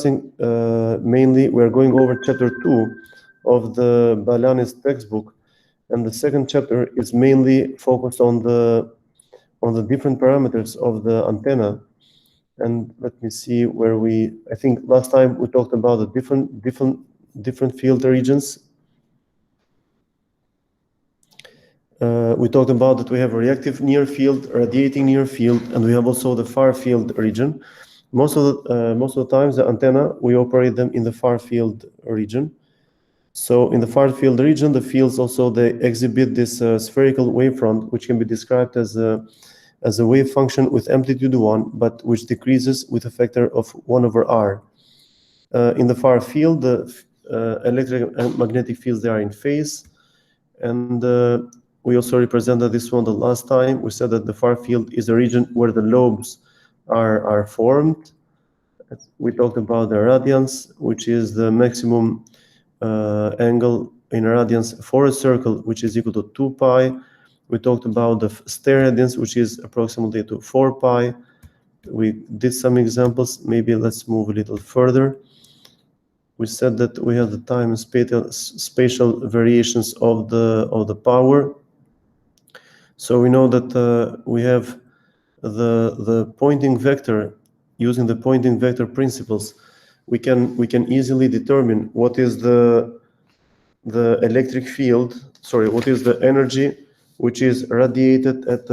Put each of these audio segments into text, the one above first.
discussing mainly, we're going over chapter 2 of the Balanis textbook, and the second chapter is mainly focused on the different parameters of the antenna. And let me see where I think last time we talked about the different field regions. We talked about that we have a reactive near field, radiating near field, and we have also the far field region. Most of the times the antenna, we operate them in the far field region. So in the far field region, the fields also, they exhibit this spherical wavefront, which can be described as a wave function with amplitude 1, but which decreases with a factor of 1/r. In the far field, the electric and magnetic fields, they are in phase. And we also represented this one the last time. We said that the far field is a region where the lobes are formed. We talked about the radiance, which is the maximum angle in radiance for a circle, which is equal to 2 pi. We talked about the steradians, which is approximately to 4 pi. We did some examples. Maybe let's move a little further. We said that we have the time and spatial variations of the power. So we know that we have the pointing vector. Using the pointing vector principles, we can easily determine what is the electric field. Sorry, what is the energy which is radiated at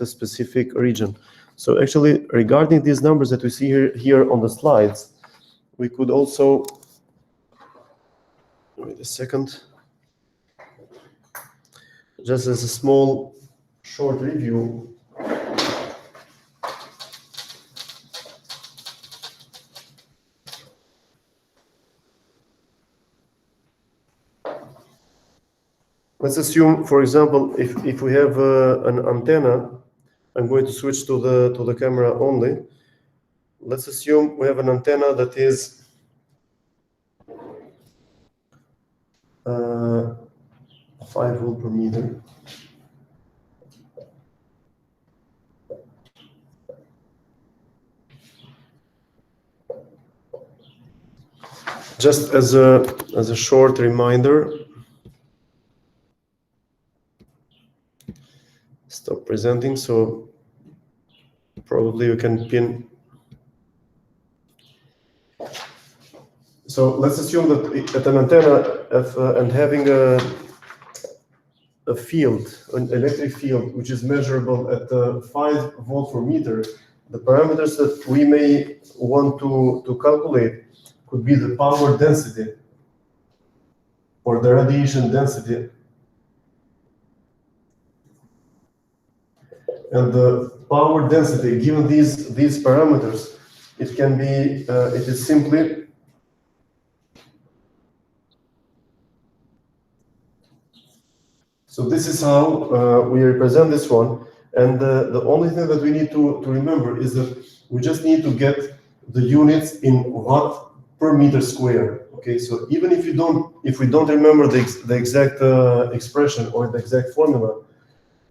a specific region. So actually, regarding these numbers that we see here on the slides, we could also, wait a second, just as a small short review. Let's assume, for example, if we have an antenna, I'm going to switch to the camera only. Let's assume we have an antenna that is 5 volt per meter. Just as a short reminder, stop presenting, so probably you can pin. So let's assume that at an antenna and having a field, an electric field, which is measurable at 5 volt per meter, the parameters that we may want to calculate could be the power density or the radiation density. And the power density, given these parameters, it can be, it is simply so this is how we represent this one. And the only thing that we need to remember is that we just need to get the units in watt per meter square. Okay, so even if we don't remember the exact expression or the exact formula,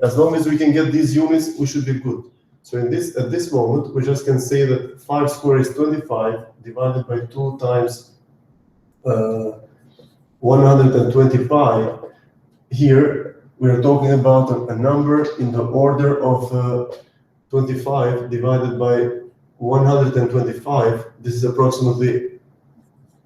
as long as we can get these units, we should be good. So at this moment, we just can say that 5 squared is 25 divided by 2 times 125. Here, we are talking about a number in the order of 25 divided by 125. This is approximately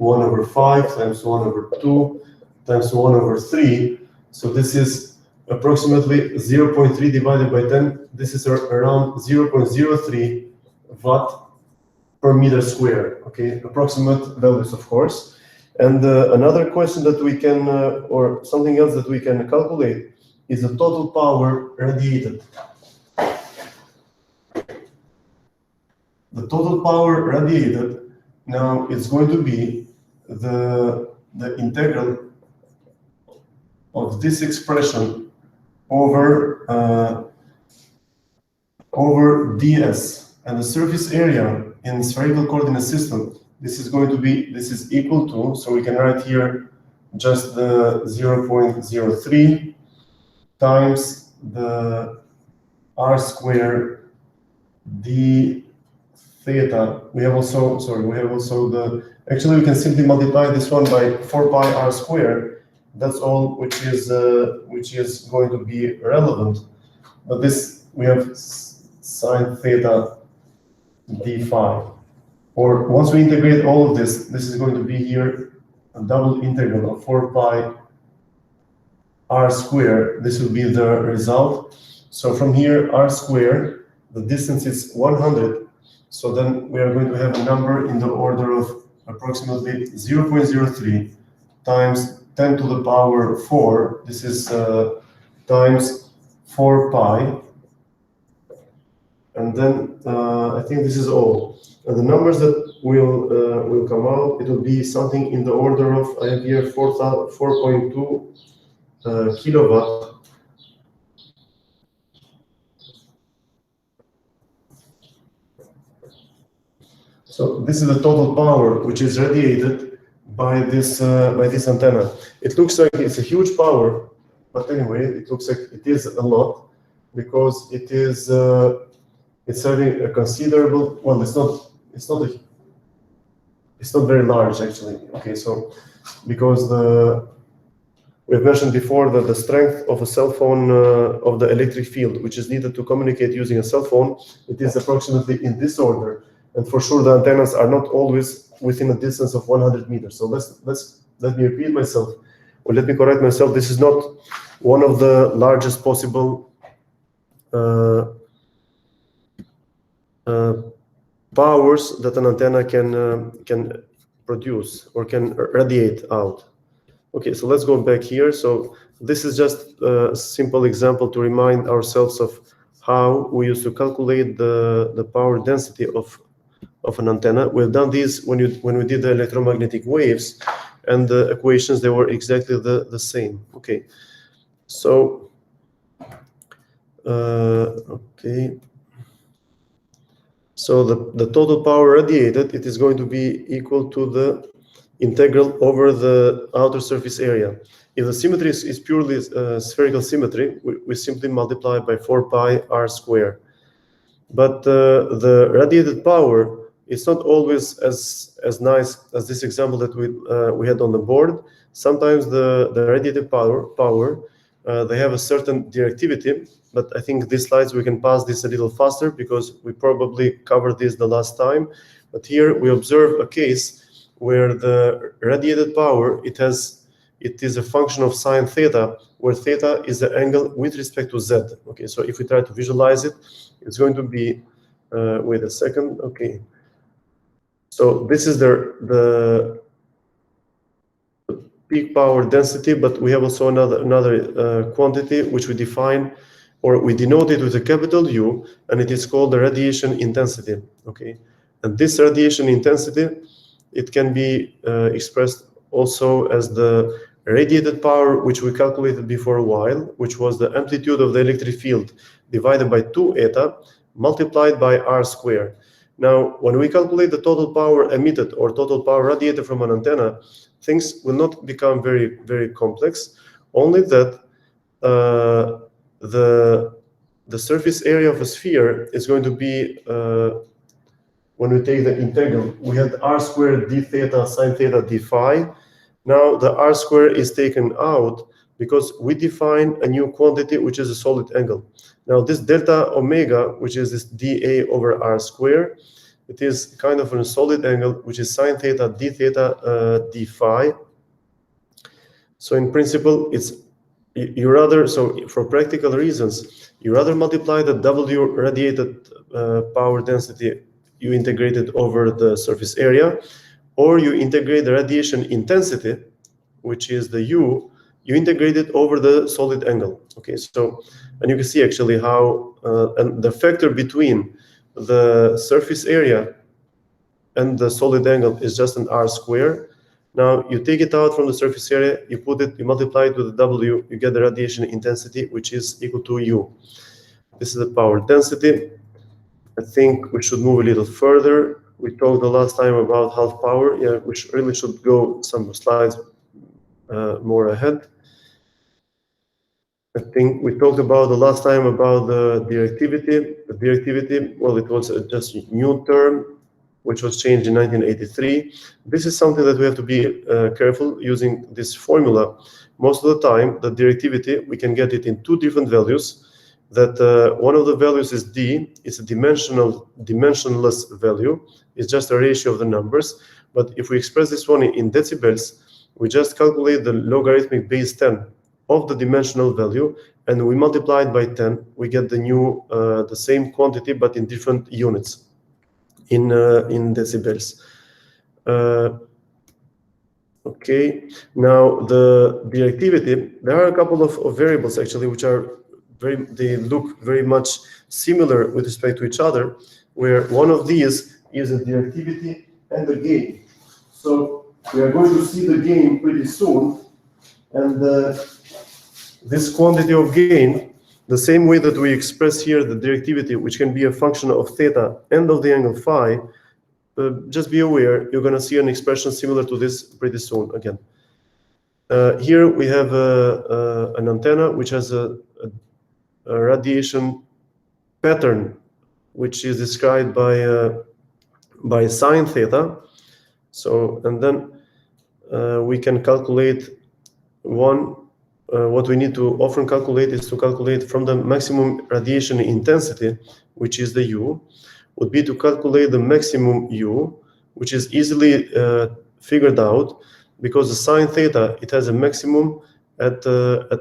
1/5 times 1/2 times 1/3. So this is approximately 0.3 divided by 10. This is around 0.03 watt per meter square. Okay, approximate values, of course. And another question that we can, or something else that we can calculate, is the total power radiated. The total power radiated, now it's going to be the integral of this expression over ds, and the surface area in the spherical coordinate system. This is equal to, so we can write here just the 0.03 times the r squared d theta. We have also, actually we can simply multiply this one by 4 pi r squared. That's all which is going to be relevant. But this, we have sine theta d phi. Or once we integrate all of this, this is going to be here a double integral of 4 pi r squared. This will be the result. So from here, r squared, the distance is 100. So then we are going to have a number in the order of approximately 0.03 times 10 to the power 4. This is times 4 pi. And then I think this is all. And the numbers that will come out, it will be something in the order of, I have here 4.2 kilowatt. So this is the total power which is radiated by this antenna. It looks like it's a huge power, but anyway, it looks like it is a lot because it is it's having a considerable. Well, it's not very large actually. Okay, so because we've mentioned before that the strength of a cell phone of the electric field which is needed to communicate using a cell phone, it is approximately in this order. And for sure, the antennas are not always within a distance of 100 meters. So let me repeat myself, or let me correct myself. This is not one of the largest possible powers that an antenna can produce or can radiate out. Okay, so let's go back here. So this is just a simple example to remind ourselves of how we used to calculate the power density of an antenna. We've done this when we did the electromagnetic waves, and the equations, they were exactly the same. Okay, so okay, so the total power radiated, it is going to be equal to the integral over the outer surface area. If the symmetry is purely spherical symmetry, we simply multiply by 4 pi r squared. But the radiated power is not always as nice as this example that we had on the board. Sometimes the radiated power they have a certain directivity, but I think these slides we can pass this a little faster because we probably covered this the last time. But here we observe a case where the radiated power, it is a function of sine theta, where theta is the angle with respect to z. Okay, so if we try to visualize it, it's going to be wait a second. Okay, so this is the peak power density, but we have also another quantity which we define, or we denote it with a capital U, and it is called the radiation intensity. Okay, and this radiation intensity, it can be expressed also as the radiated power, which we calculated before a while, which was the amplitude of the electric field divided by 2 eta multiplied by r squared. Now, when we calculate the total power emitted or total power radiated from an antenna, things will not become very, very complex, only that the surface area of a sphere is going to be, when we take the integral, we had r squared d theta sine theta d phi. Now the r squared is taken out because we define a new quantity, which is a solid angle. Now this delta omega, which is this dA over r squared, it is kind of a solid angle, which is sine theta d theta d phi. So in principle, you rather, so for practical reasons, you rather multiply the W radiated power density you integrated over the surface area, or you integrate the radiation intensity, which is the U, you integrate it over the solid angle. Okay, so, and you can see actually how, and the factor between the surface area and the solid angle is just an r squared. Now you take it out from the surface area, you put it, you multiply it with the W, you get the radiation intensity, which is equal to U. This is the power density. I think we should move a little further. We talked the last time about half power. Yeah, we really should go some slides more ahead. I think we talked about the last time about the directivity. The directivity, well, it was just a new term. which was changed in 1983. This is something that we have to be careful using this formula. Most of the time, the directivity, we can get it in two different values. That one of the values is D, it's a dimensionless value. It's just a ratio of the numbers. But if we express this one in decibels, we just calculate the logarithmic base 10 of the dimensional value, and we multiply it by 10. We get the same quantity, but in different units, in decibels. Okay. Now the directivity. There are a couple of variables actually, which are they look very much similar with respect to each other. Where one of these is the directivity and the gain. So we are going to see the gain pretty soon, and this quantity of gain, the same way that we express here the directivity, which can be a function of theta and of the angle phi, just be aware, you're going to see an expression similar to this pretty soon again. Here we have an antenna which has a radiation pattern, which is described by sine theta. So, and then we can calculate what we need to often calculate is to calculate from the maximum radiation intensity, which is the U, would be to calculate the maximum U, which is easily figured out because the sine theta, it has a maximum at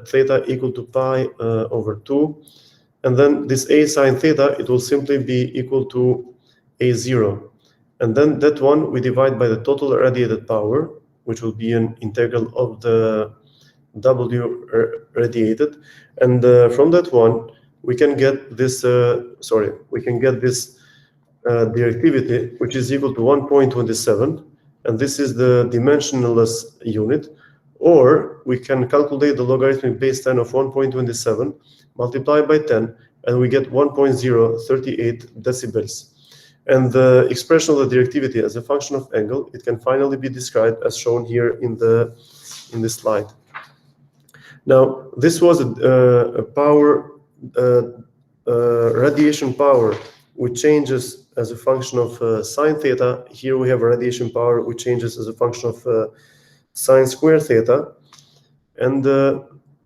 theta equal to pi over 2. And then this A sine theta, it will simply be equal to A0. And then that one we divide by the total radiated power, which will be an integral of the W radiated. And from that one, we can get this, directivity, which is equal to 1.27. And this is the dimensionless unit. Or we can calculate the logarithmic base 10 of 1.27, multiply by 10, and we get 1.038 decibels. And the expression of the directivity as a function of angle, it can finally be described as shown here in this slide. Now, this was a power, radiation power, which changes as a function of sine theta. Here we have a radiation power which changes as a function of sine square theta. And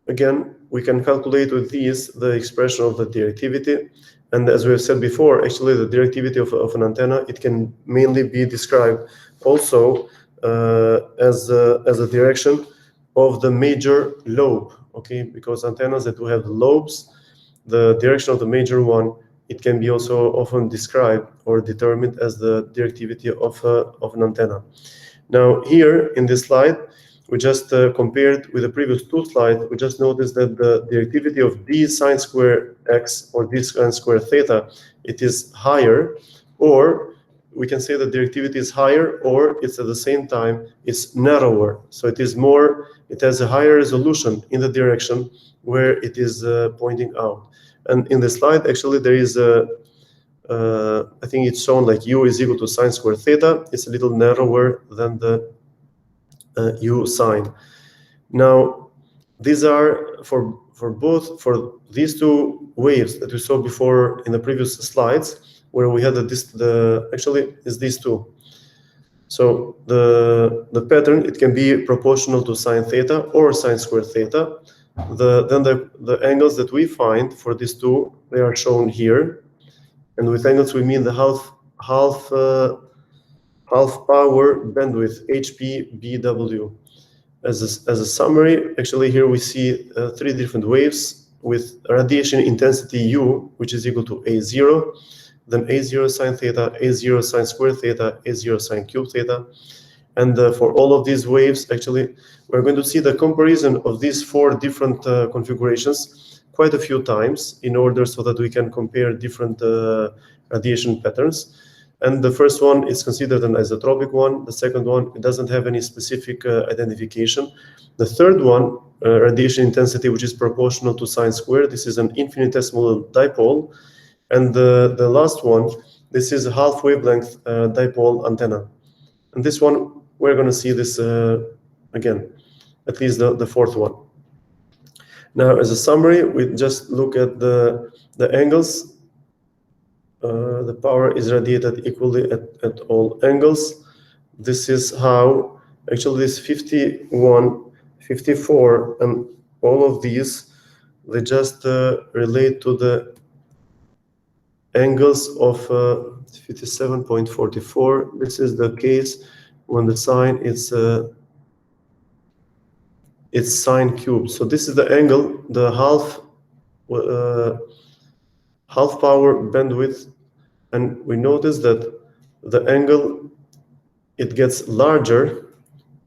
again, we can calculate with these the expression of the directivity. And as we have said before, actually the directivity of an antenna, it can mainly be described also as a direction of the major lobe, okay? Because antennas that will have lobes, the direction of the major one, it can be also often described or determined as the directivity of an antenna. Now here in this slide, we just compared with the previous two slides, we just noticed that the directivity of d sine square x or d sine square theta, it is higher, or we can say that directivity is higher, or it's at the same time, it's narrower. So it is more, it has a higher resolution in the direction where it is pointing out. And in the slide, actually, there is I think it's shown like U is equal to sine square theta. It's a little narrower than the U sine. Now, these are for these two waves that we saw before in the previous slides, where we had actually is these two. So the pattern, it can be proportional to sine theta or sine square theta. Then the angles that we find for these two, they are shown here. And with angles we mean the half power bandwidth, HPBW. As a summary, actually here we see three different waves with radiation intensity U, which is equal to A0, then A0 sine theta, A0 sine square theta, A0 sine cube theta. And for all of these waves, actually, we're going to see the comparison of these four different configurations quite a few times in order so that we can compare different radiation patterns. And the first one is considered an isotropic one. The second one, it doesn't have any specific identification. The third one, radiation intensity, which is proportional to sine squared. This is an infinitesimal dipole. And the last one, this is a half wavelength dipole antenna. And this one, we're going to see this again, at least the fourth one. Now, as a summary, we just look at the angles the power is radiated equally at all angles. This is how actually this 51, 54, and all of these, they just relate to the angles of 57.44. This is the case when the sine is it's sine cubed. So this is the angle, the half power bandwidth, and we notice that the angle, it gets larger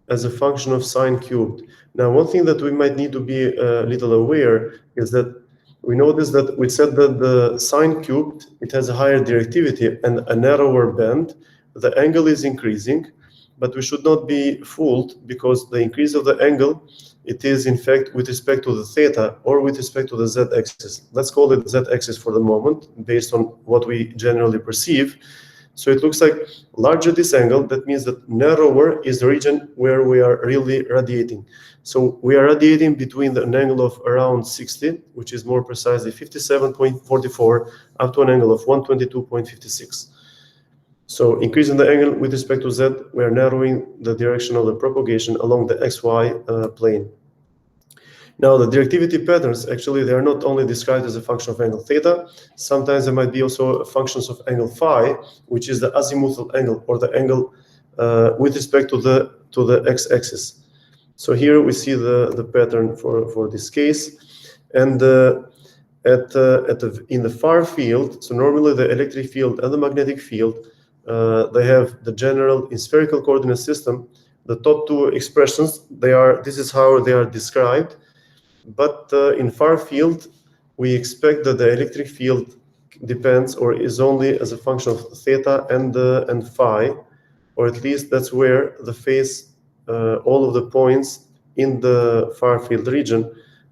as a function of sine cubed. Now, one thing that we might need to be a little aware is that we notice that we said that the sine cubed, it has a higher directivity and a narrower band. The angle is increasing, but we should not be fooled, because the increase of the angle, it is in fact with respect to the theta or with respect to the z-axis. Let's call it z-axis for the moment, based on what we generally perceive. So it looks like larger this angle, that means that narrower is the region where we are really radiating. So we are radiating between an angle of around 60, which is more precisely 57.44, up to an angle of 122.56. So increasing the angle with respect to z, we are narrowing the direction of the propagation along the xy plane. Now, the directivity patterns, actually, they are not only described as a function of angle theta, sometimes there might be also functions of angle phi, which is the azimuthal angle, or the angle with respect to the x-axis. So here we see the pattern for this case. And in the far field, so normally the electric field and the magnetic field, they have the general in spherical coordinate system. The top two expressions, this is how they are described. But in far field, we expect that the electric field depends or is only as a function of theta and phi, or at least that's where the phase, all of the points in the far field region,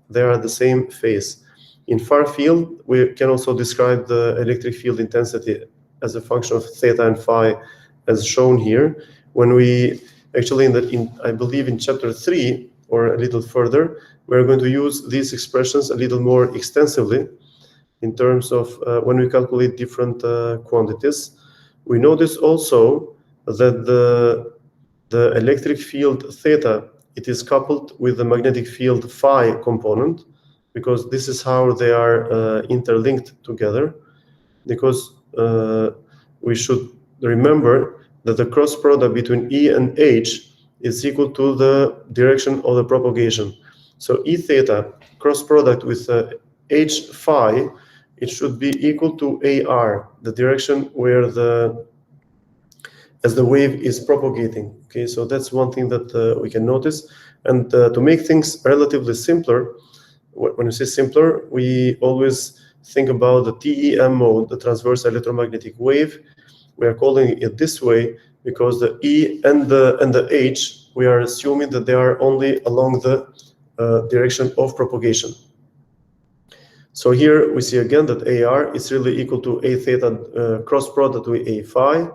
they are the same phase. In far field, we can also describe the electric field intensity as a function of theta and phi, as shown here. When we actually I believe in chapter 3 or a little further, we're going to use these expressions a little more extensively in terms of when we calculate different quantities. We notice also that the electric field theta, it is coupled with the magnetic field phi component, because this is how they are interlinked together. Because we should remember that the cross product between E and H is equal to the direction of the propagation. So E theta cross product with H phi, it should be equal to AR, the direction where as the wave is propagating. Okay, so that's one thing that we can notice. And to make things relatively simpler, when you say simpler, we always think about the TEM mode, the transverse electromagnetic wave. We are calling it this way because the E and the H, we are assuming that they are only along the direction of propagation. So here we see again that AR is really equal to A theta cross product with A phi.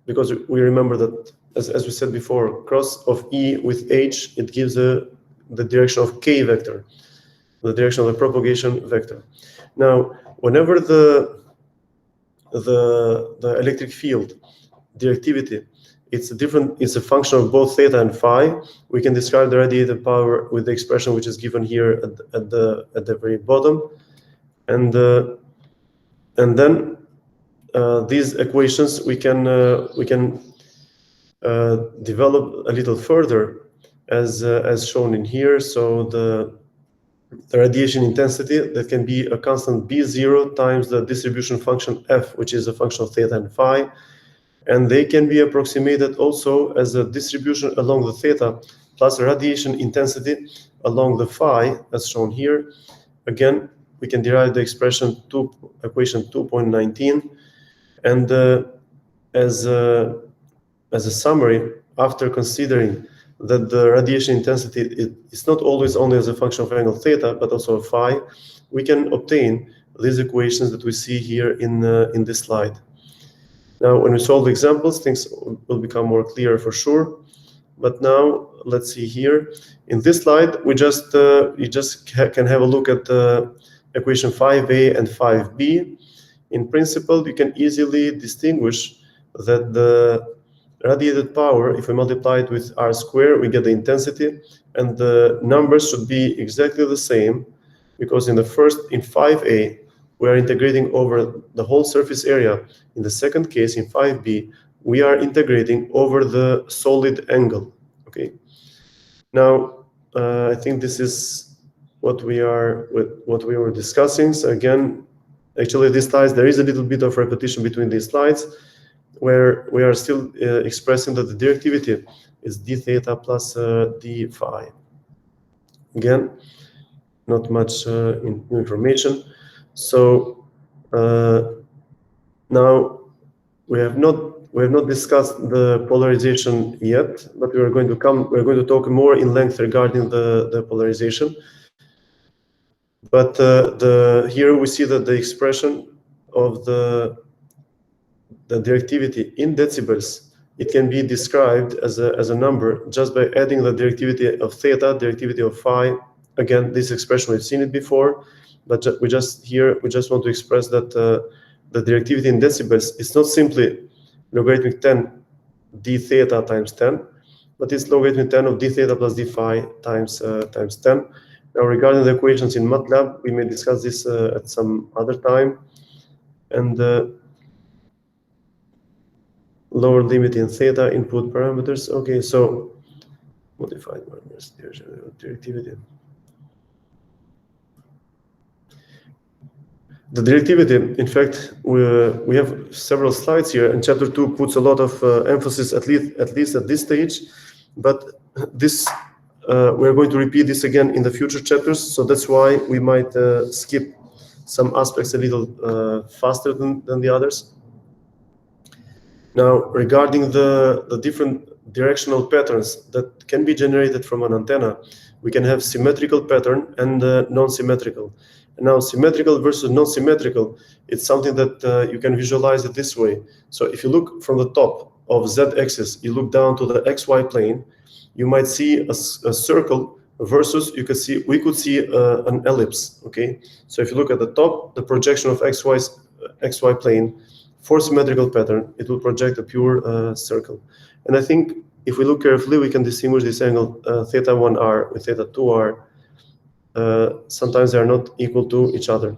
Because we remember that, as we said before, cross of E with H, it gives the direction of K vector, the direction of the propagation vector. Now, whenever the electric field directivity, it's a function of both theta and phi, we can describe the radiated power with the expression which is given here at the very bottom, and then these equations we can develop a little further as shown in here. So the radiation intensity, that can be a constant B0 times the distribution function f, which is a function of theta and phi. And they can be approximated also as a distribution along the theta plus radiation intensity along the phi, as shown here. Again, we can derive the equation 2.19. And as a summary, after considering that the radiation intensity is not always only as a function of angle theta, but also of phi, we can obtain these equations that we see here in this slide. Now, when we solve the examples, things will become more clear for sure. But now, let's see here. In this slide, we just you just can have a look at equation 5a and 5b, in principle, you can easily distinguish that the radiated power, if we multiply it with r squared, we get the intensity, and the numbers should be exactly the same, because in 5a, we are integrating over the whole surface area. In the second case, in 5b, we are integrating over the solid angle. Okay. Now, I think this is what we were discussing. So again, actually, these slides, there is a little bit of repetition between these slides, where we are still expressing that the directivity is d theta plus d phi. Again, not much information. So now we have not discussed the polarization yet, but we're going to talk more in length regarding the polarization. But here we see that the expression of the directivity in decibels, it can be described as a number just by adding the directivity of theta, directivity of phi. Again, this expression, we've seen it before, but we just want to express that the directivity in decibels is not simply logarithmic 10 d theta times 10, but it's logarithmic 10 of d theta plus d phi times 10. Now, regarding the equations in MATLAB, we may discuss this at some other time. And lower limit in theta input parameters. Okay, so modified directivity. The directivity, in fact, we have several slides here, and chapter 2 puts a lot of emphasis, at least at this stage. But this we're going to repeat this again in the future chapters, so that's why we might skip some aspects a little faster than the others. Now, regarding the different directional patterns that can be generated from an antenna, we can have symmetrical pattern and non-symmetrical. And now, symmetrical versus non-symmetrical, it's something that you can visualize it this way. So if you look from the top of z-axis, you look down to the xy plane, you might see a circle versus we could see an ellipse. Okay, so if you look at the top, the projection of xy plane for symmetrical pattern, it will project a pure circle. And I think if we look carefully, we can distinguish this angle theta 1r with theta 2r. Sometimes they are not equal to each other.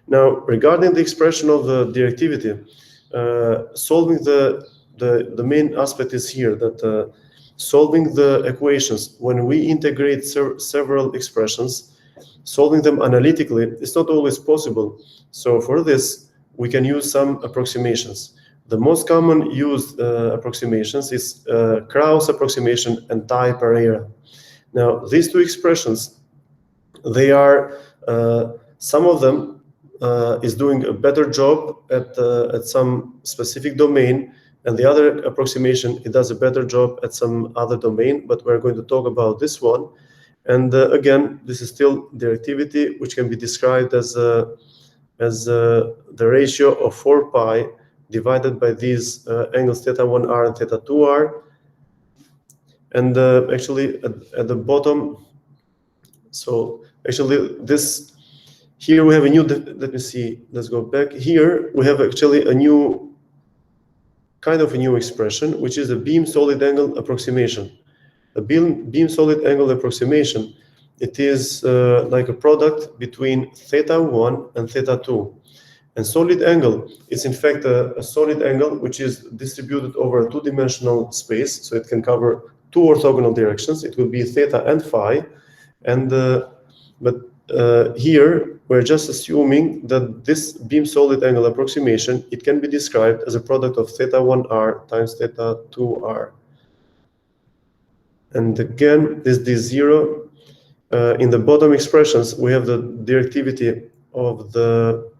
Now, regarding the expression of the directivity, solving the main aspect is here that solving the equations, when we integrate several expressions, solving them analytically is not always possible. So for this, we can use some approximations. The most common used approximations is Krauss approximation and Thai-Pereira. Now, these two expressions, they are, some of them is doing a better job at some specific domain, and the other approximation, it does a better job at some other domain, but we're going to talk about this one. And again, this is still directivity, which can be described as the ratio of 4 pi divided by these angles theta 1r and theta 2r. And actually at the bottom, so actually this, here we have a new, let me see, let's go back. Here we have actually a new, kind of a new expression, which is a beam solid angle approximation. A beam solid angle approximation, it is like a product between theta 1 and theta 2. And solid angle is in fact a solid angle which is distributed over a two-dimensional space, so it can cover two orthogonal directions. It will be theta and phi. And but here we're just assuming that this beam solid angle approximation, it can be described as a product of theta 1r times theta 2r. And again, this d0, in the bottom expressions, we have the directivity of the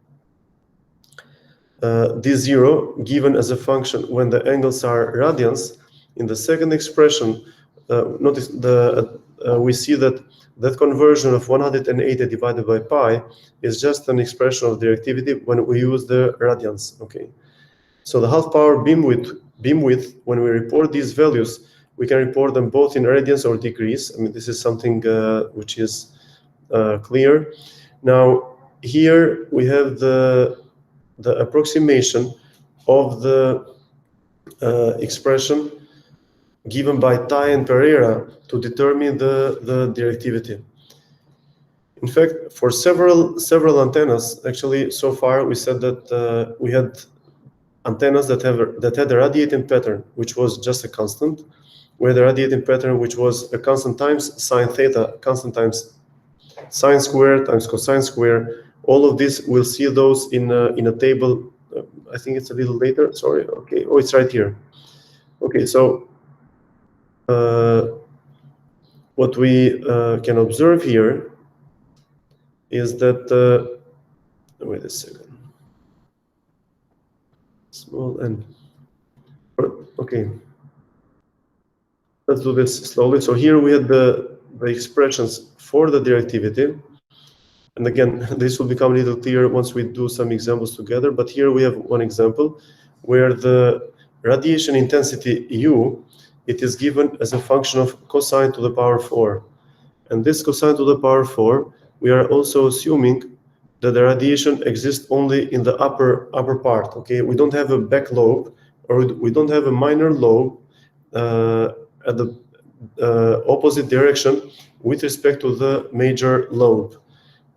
d0 given as a function when the angles are radians. In the second expression, notice we see that conversion of 180 divided by pi is just an expression of directivity when we use the radians. Okay, so the half power beam width, when we report these values, we can report them both in radians or degrees. I mean, this is something which is clear. Now, here we have the approximation of the expression given by Tai and Pereira to determine the directivity. In fact, for several antennas, actually, so far we said that we had antennas that had a radiating pattern, which was just a constant, where the radiating pattern, which was a constant times sine theta, constant times sine squared times cosine squared. All of this, we'll see those in a table. I think it's a little later. Sorry. Okay. Oh, it's right here. Okay. So what we can observe here is that. Wait a second. Small n. Okay. Let's do this slowly. So here we had the expressions for the directivity. And again, this will become a little clearer once we do some examples together. But here we have one example where the radiation intensity U, it is given as a function of cosine to the power 4. And this cosine to the power 4, we are also assuming that the radiation exists only in the upper part. Okay, we don't have a back lobe, or we don't have a minor lobe at the opposite direction with respect to the major lobe.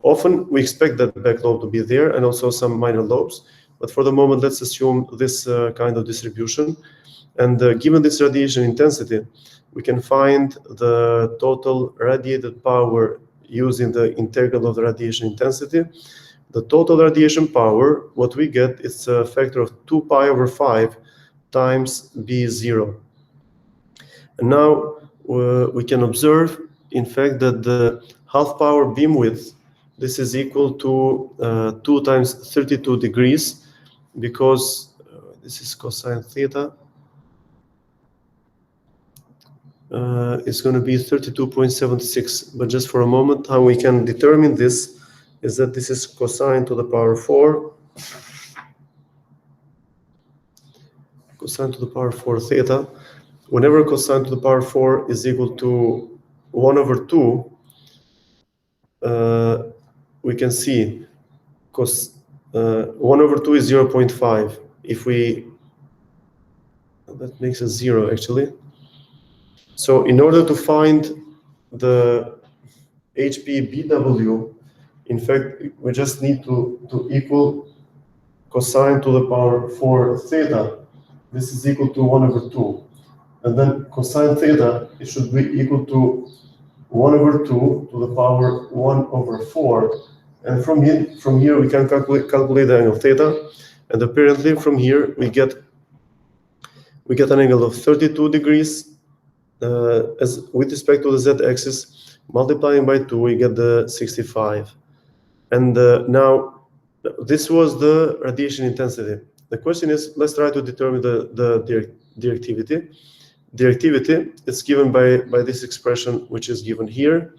Often we expect that back lobe to be there and also some minor lobes, but for the moment let's assume this kind of distribution. And given this radiation intensity, we can find the total radiated power using the integral of the radiation intensity. The total radiation power, what we get is a factor of 2 pi over 5 times B0. And now we can observe, in fact, that the half power beam width, this is equal to 2 times 32 degrees, because this is cosine theta. It's going to be 32.76. But just for a moment, how we can determine this is that this is cosine to the power 4. Cosine to the power 4 theta. Whenever cosine to the power 4 is equal to 1 over 2, we can see 1 over 2 is 0.5. If we, that makes a 0 actually. So in order to find the HPBW, in fact, we just need to equal cosine to the power 4 theta. This is equal to 1 over 2. And then cosine theta, it should be equal to 1 over 2 to the power 1 over 4. And from here we can calculate the angle theta. And apparently from here we get an angle of 32 degrees as with respect to the z-axis. Multiplying by 2, we get the 65. And now this was the radiation intensity. The question is, let's try to determine the directivity. Directivity is given by this expression, which is given here,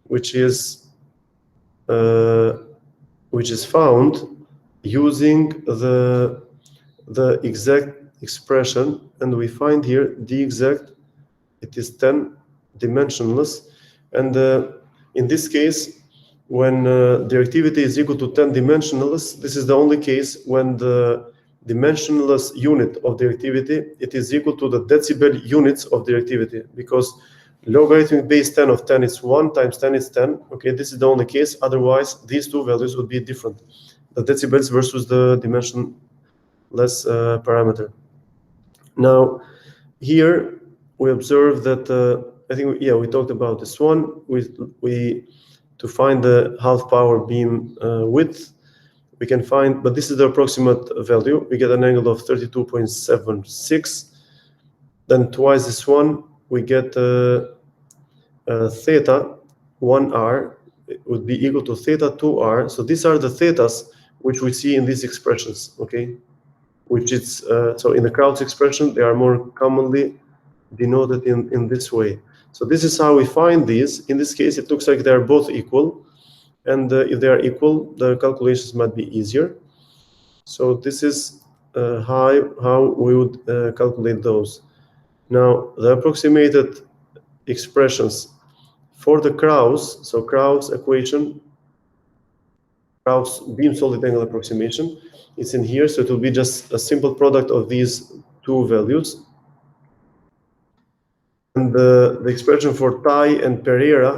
which is found using the exact expression, and we find here the exact. It is 10 dimensionless, and in this case, when directivity is equal to 10 dimensionless, this is the only case when the dimensionless unit of directivity, it is equal to the decibel units of directivity, because logarithmic base 10 of 10 is 1 times 10 is 10. Okay, this is the only case. Otherwise, these two values would be different. The decibels versus the dimensionless parameter. Now, here we observe that I think we talked about this one. To find the half power beam width, we can find, but this is the approximate value. We get an angle of 32.76. Then twice this one, we get theta 1r. It would be equal to theta 2r. So these are the thetas which we see in these expressions. Okay, which is so in the Krauss expression, they are more commonly denoted in this way. So this is how we find these. In this case, it looks like they are both equal. And if they are equal, the calculations might be easier. So this is how we would calculate those. Now, the approximated expressions for the Krauss, so Krauss equation, Krauss beam solid angle approximation. It's in here, so it will be just a simple product of these two values. And the expression for Tai and Pereira,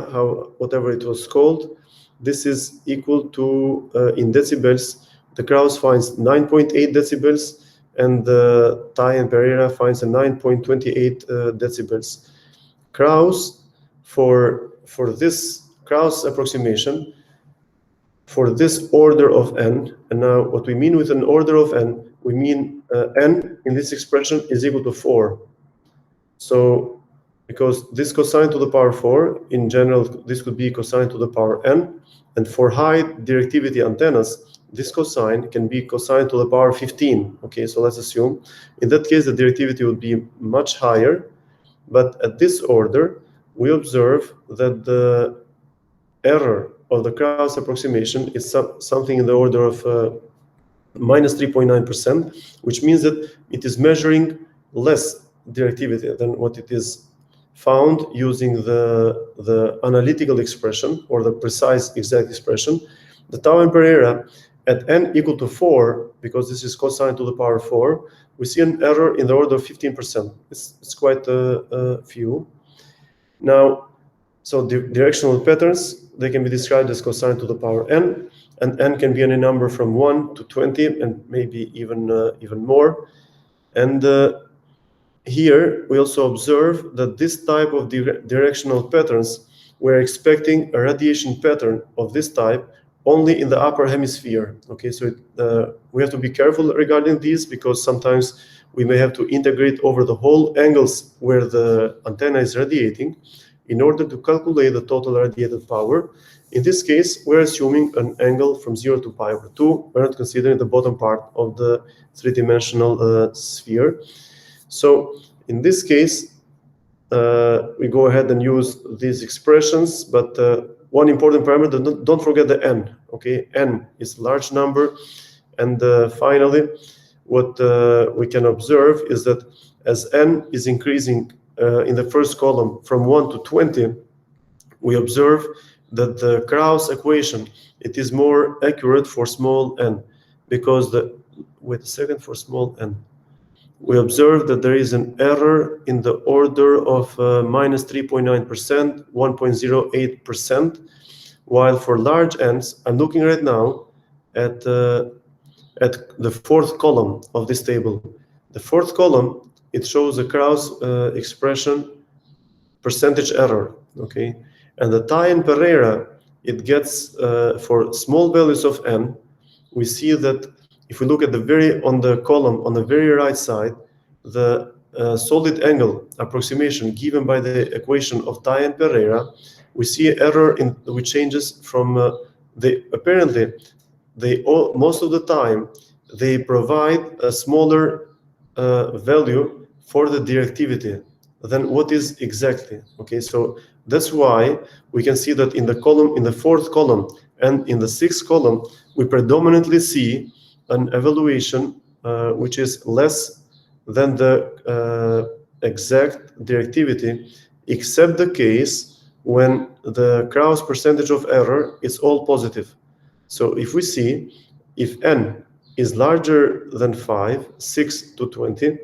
whatever it was called, this is equal to, in decibels, the Krauss finds 9.8 decibels, and the Tai and Pereira finds a 9.28 decibels. Krauss, for this Krauss approximation, for this order of n, and now what we mean with an order of n, we mean n in this expression is equal to 4. So, because this cosine to the power 4, in general, this could be cosine to the power n, and for high directivity antennas, this cosine can be cosine to the power 15. Okay, so let's assume, in that case, the directivity would be much higher, but at this order, we observe that the error of the Krauss approximation is something in the order of minus 3.9%, which means that it is measuring less directivity than what it is found using the analytical expression or the precise exact expression. The Tau and Pereira at n equal to 4, because this is cosine to the power 4, we see an error in the order of 15%. It's quite a few. Now, so the directional patterns, they can be described as cosine to the power n, and n can be any number from 1 to 20, and maybe even more. And here we also observe that this type of directional patterns, we're expecting a radiation pattern of this type only in the upper hemisphere. Okay, so we have to be careful regarding these, because sometimes we may have to integrate over the whole angles where the antenna is radiating in order to calculate the total radiated power. In this case, we're assuming an angle from 0 to pi over 2. We're not considering the bottom part of the three-dimensional sphere. So in this case, we go ahead and use these expressions, but one important parameter, don't forget the n. Okay, n is a large number. And finally, what we can observe is that as n is increasing in the first column from 1 to 20, we observe that the Krauss equation, it is more accurate for small n, because wait a second, for small n, we observe that there is an error in the order of minus 3.9%, 1.08%, while for large n's, I'm looking right now at the fourth column of this table. The fourth column, it shows a Krauss expression percentage error, okay? And the Tai and Pereira, it gets, for small values of n, we see that if we look at on the column on the very right side, the solid angle approximation given by the equation of Tai and Pereira, we see an error which changes from, apparently, most of the time, they provide a smaller value for the directivity than what is exactly. Okay, so that's why we can see that in the fourth column and in the sixth column, we predominantly see an evaluation which is less than the exact directivity, except the case when the Krauss percentage of error is all positive. So if we see, if n is larger than 5, 6 to 20,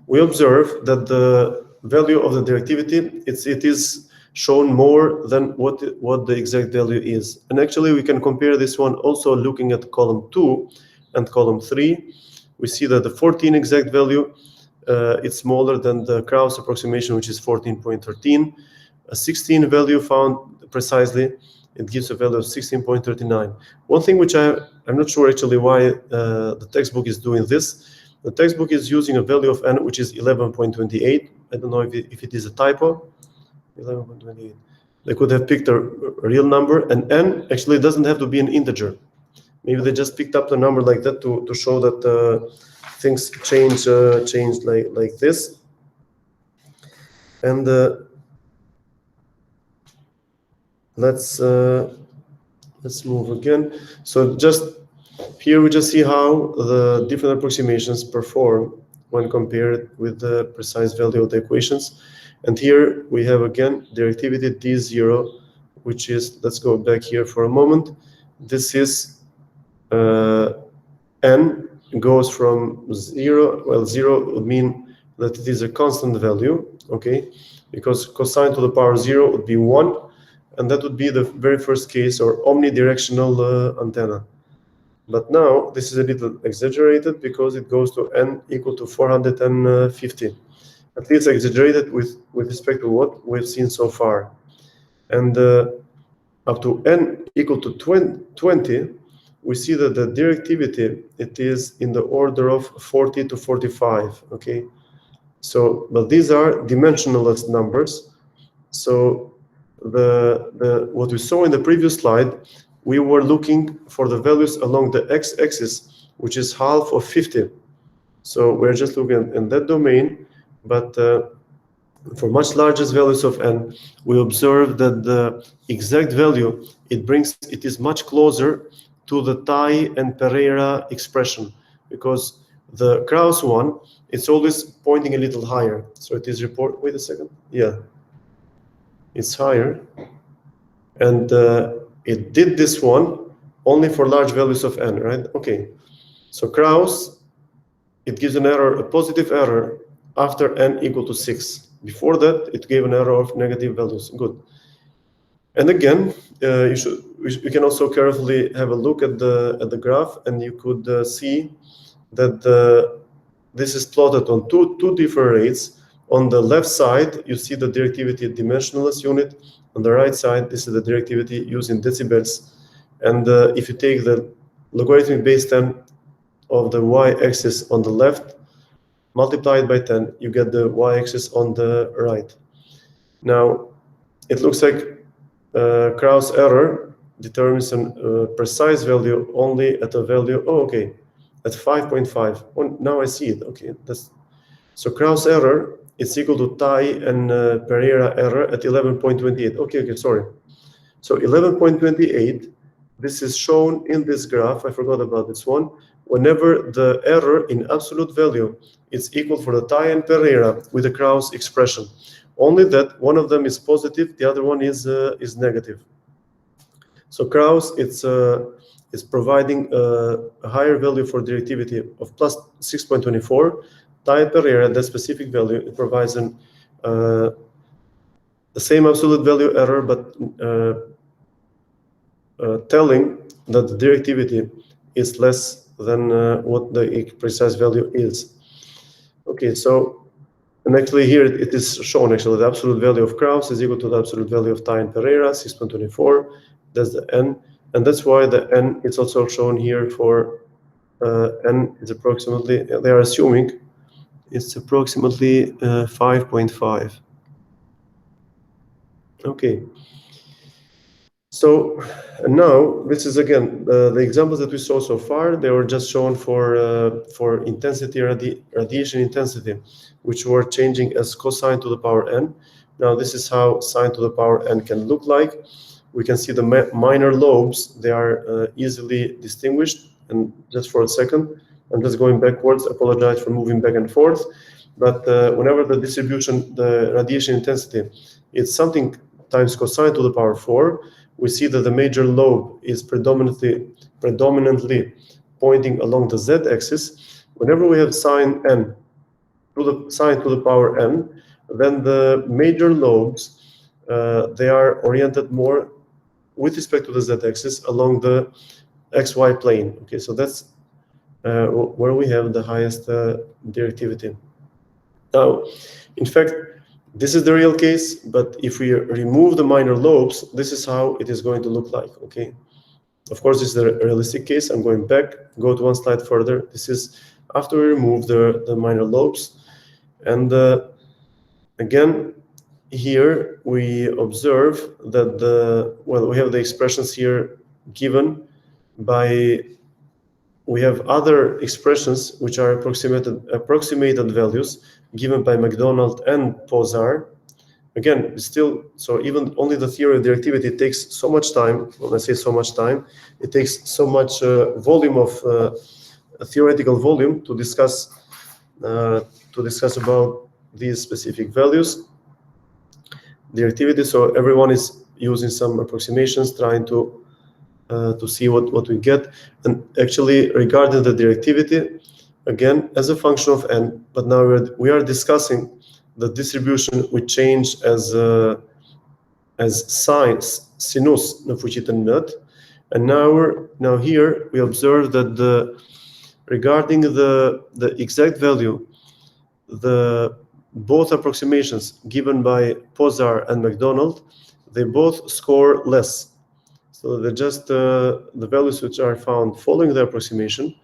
we observe that the value of the directivity, it is shown more than what the exact value is. And actually, we can compare this one also looking at column 2 and column 3. We see that the 14 exact value, it's smaller than the Krauss approximation, which is 14.13. A 16 value found precisely, it gives a value of 16.39. One thing which I'm not sure actually why the textbook is doing this. The textbook is using a value of n which is 11.28. I don't know if it is a typo. 11.28. They could have picked a real number, and n actually doesn't have to be an integer. Maybe they just picked up the number like that to show that things change like this. And let's move again. So just here we just see how the different approximations perform when compared with the precise value of the equations. And here we have again directivity D0, which is, let's go back here for a moment. this is n goes from 0. Well, 0 would mean that it is a constant value, okay? Because cosine to the power 0 would be 1, and that would be the very first case, or omnidirectional antenna. But now this is a little exaggerated because it goes to n equal to 450. At least exaggerated with respect to what we've seen so far. And up to n equal to 20, we see that the directivity, it is in the order of 40 to 45, okay? So, but these are dimensionless numbers. So what we saw in the previous slide, we were looking for the values along the x-axis, which is half of 50. So we're just looking in that domain, but for much larger values of n, we observe that the exact value it is much closer to the Tai and Pereira expression, because the Krauss one, it's always pointing a little higher. So it is wait a second, yeah, it's higher, and it did this one only for large values of n, right? Okay, so Krauss, it gives an error, a positive error after n equal to 6. Before that, it gave an error of negative values. Good. And again, you can also carefully have a look at the graph, and you could see that this is plotted on two different rates. On the left side, you see the directivity dimensionless unit. On the right side, this is the directivity used in decibels. And if you take the logarithmic base 10 of the y-axis on the left, multiplied by 10, you get the y-axis on the right. Now, it looks like Krauss error determines a precise value only at a value, oh, okay, at 5.5. Oh, now I see it, okay. So Krauss error is equal to Tai and Pereira error at 11.28. Okay, sorry. So 11.28, this is shown in this graph. I forgot about this one. Whenever the error in absolute value is equal for the Tai and Pereira with the Krauss expression. Only that one of them is positive, the other one is negative. So Krauss, it's providing a higher value for directivity of plus 6.24. Tai and Pereira, that specific value, it provides the same absolute value error, but telling that the directivity is less than what the precise value is. Okay, so, and actually here it is shown, actually, the absolute value of Krauss is equal to the absolute value of Tai and Pereira, 6.24, that's the n, and that's why the n is also shown here for n is approximately, they are assuming it's approximately 5.5. Okay. So now this is again the examples that we saw so far. They were just shown for intensity, radiation intensity, which were changing as cosine to the power n. Now this is how sine to the power n can look like. We can see the minor lobes. They are easily distinguished. And just for a second, I'm just going backwards. Apologize for moving back and forth. But whenever the distribution, the radiation intensity, it's something times cosine to the power 4. We see that the major lobe is predominantly pointing along the z-axis. Whenever we have sine n sine to the power n, then the major lobes they are oriented more with respect to the z-axis along the xy plane. Okay, so that's where we have the highest directivity. Now, in fact, this is the real case, but if we remove the minor lobes, this is how it is going to look like, okay? Of course, this is the realistic case. I'm going back, go to one slide further. This is after we remove the minor lobes. And again, here we observe that we have the expressions here given by, we have other expressions which are approximated values given by MacDonald and Posar. Again, still, so even only the theory of directivity takes so much time. When I say so much time, it takes so much volume of theoretical volume to discuss about these specific values. Directivity. So everyone is using some approximations, trying to to see what we get. And actually, regarding the directivity, again, as a function of n, but now we are discussing the distribution we change as sinus Nefuchiten nut. And now here we observe that regarding the exact value, both approximations given by Pozar and McDonald, they both score less. So they're just the values which are found following the approximation.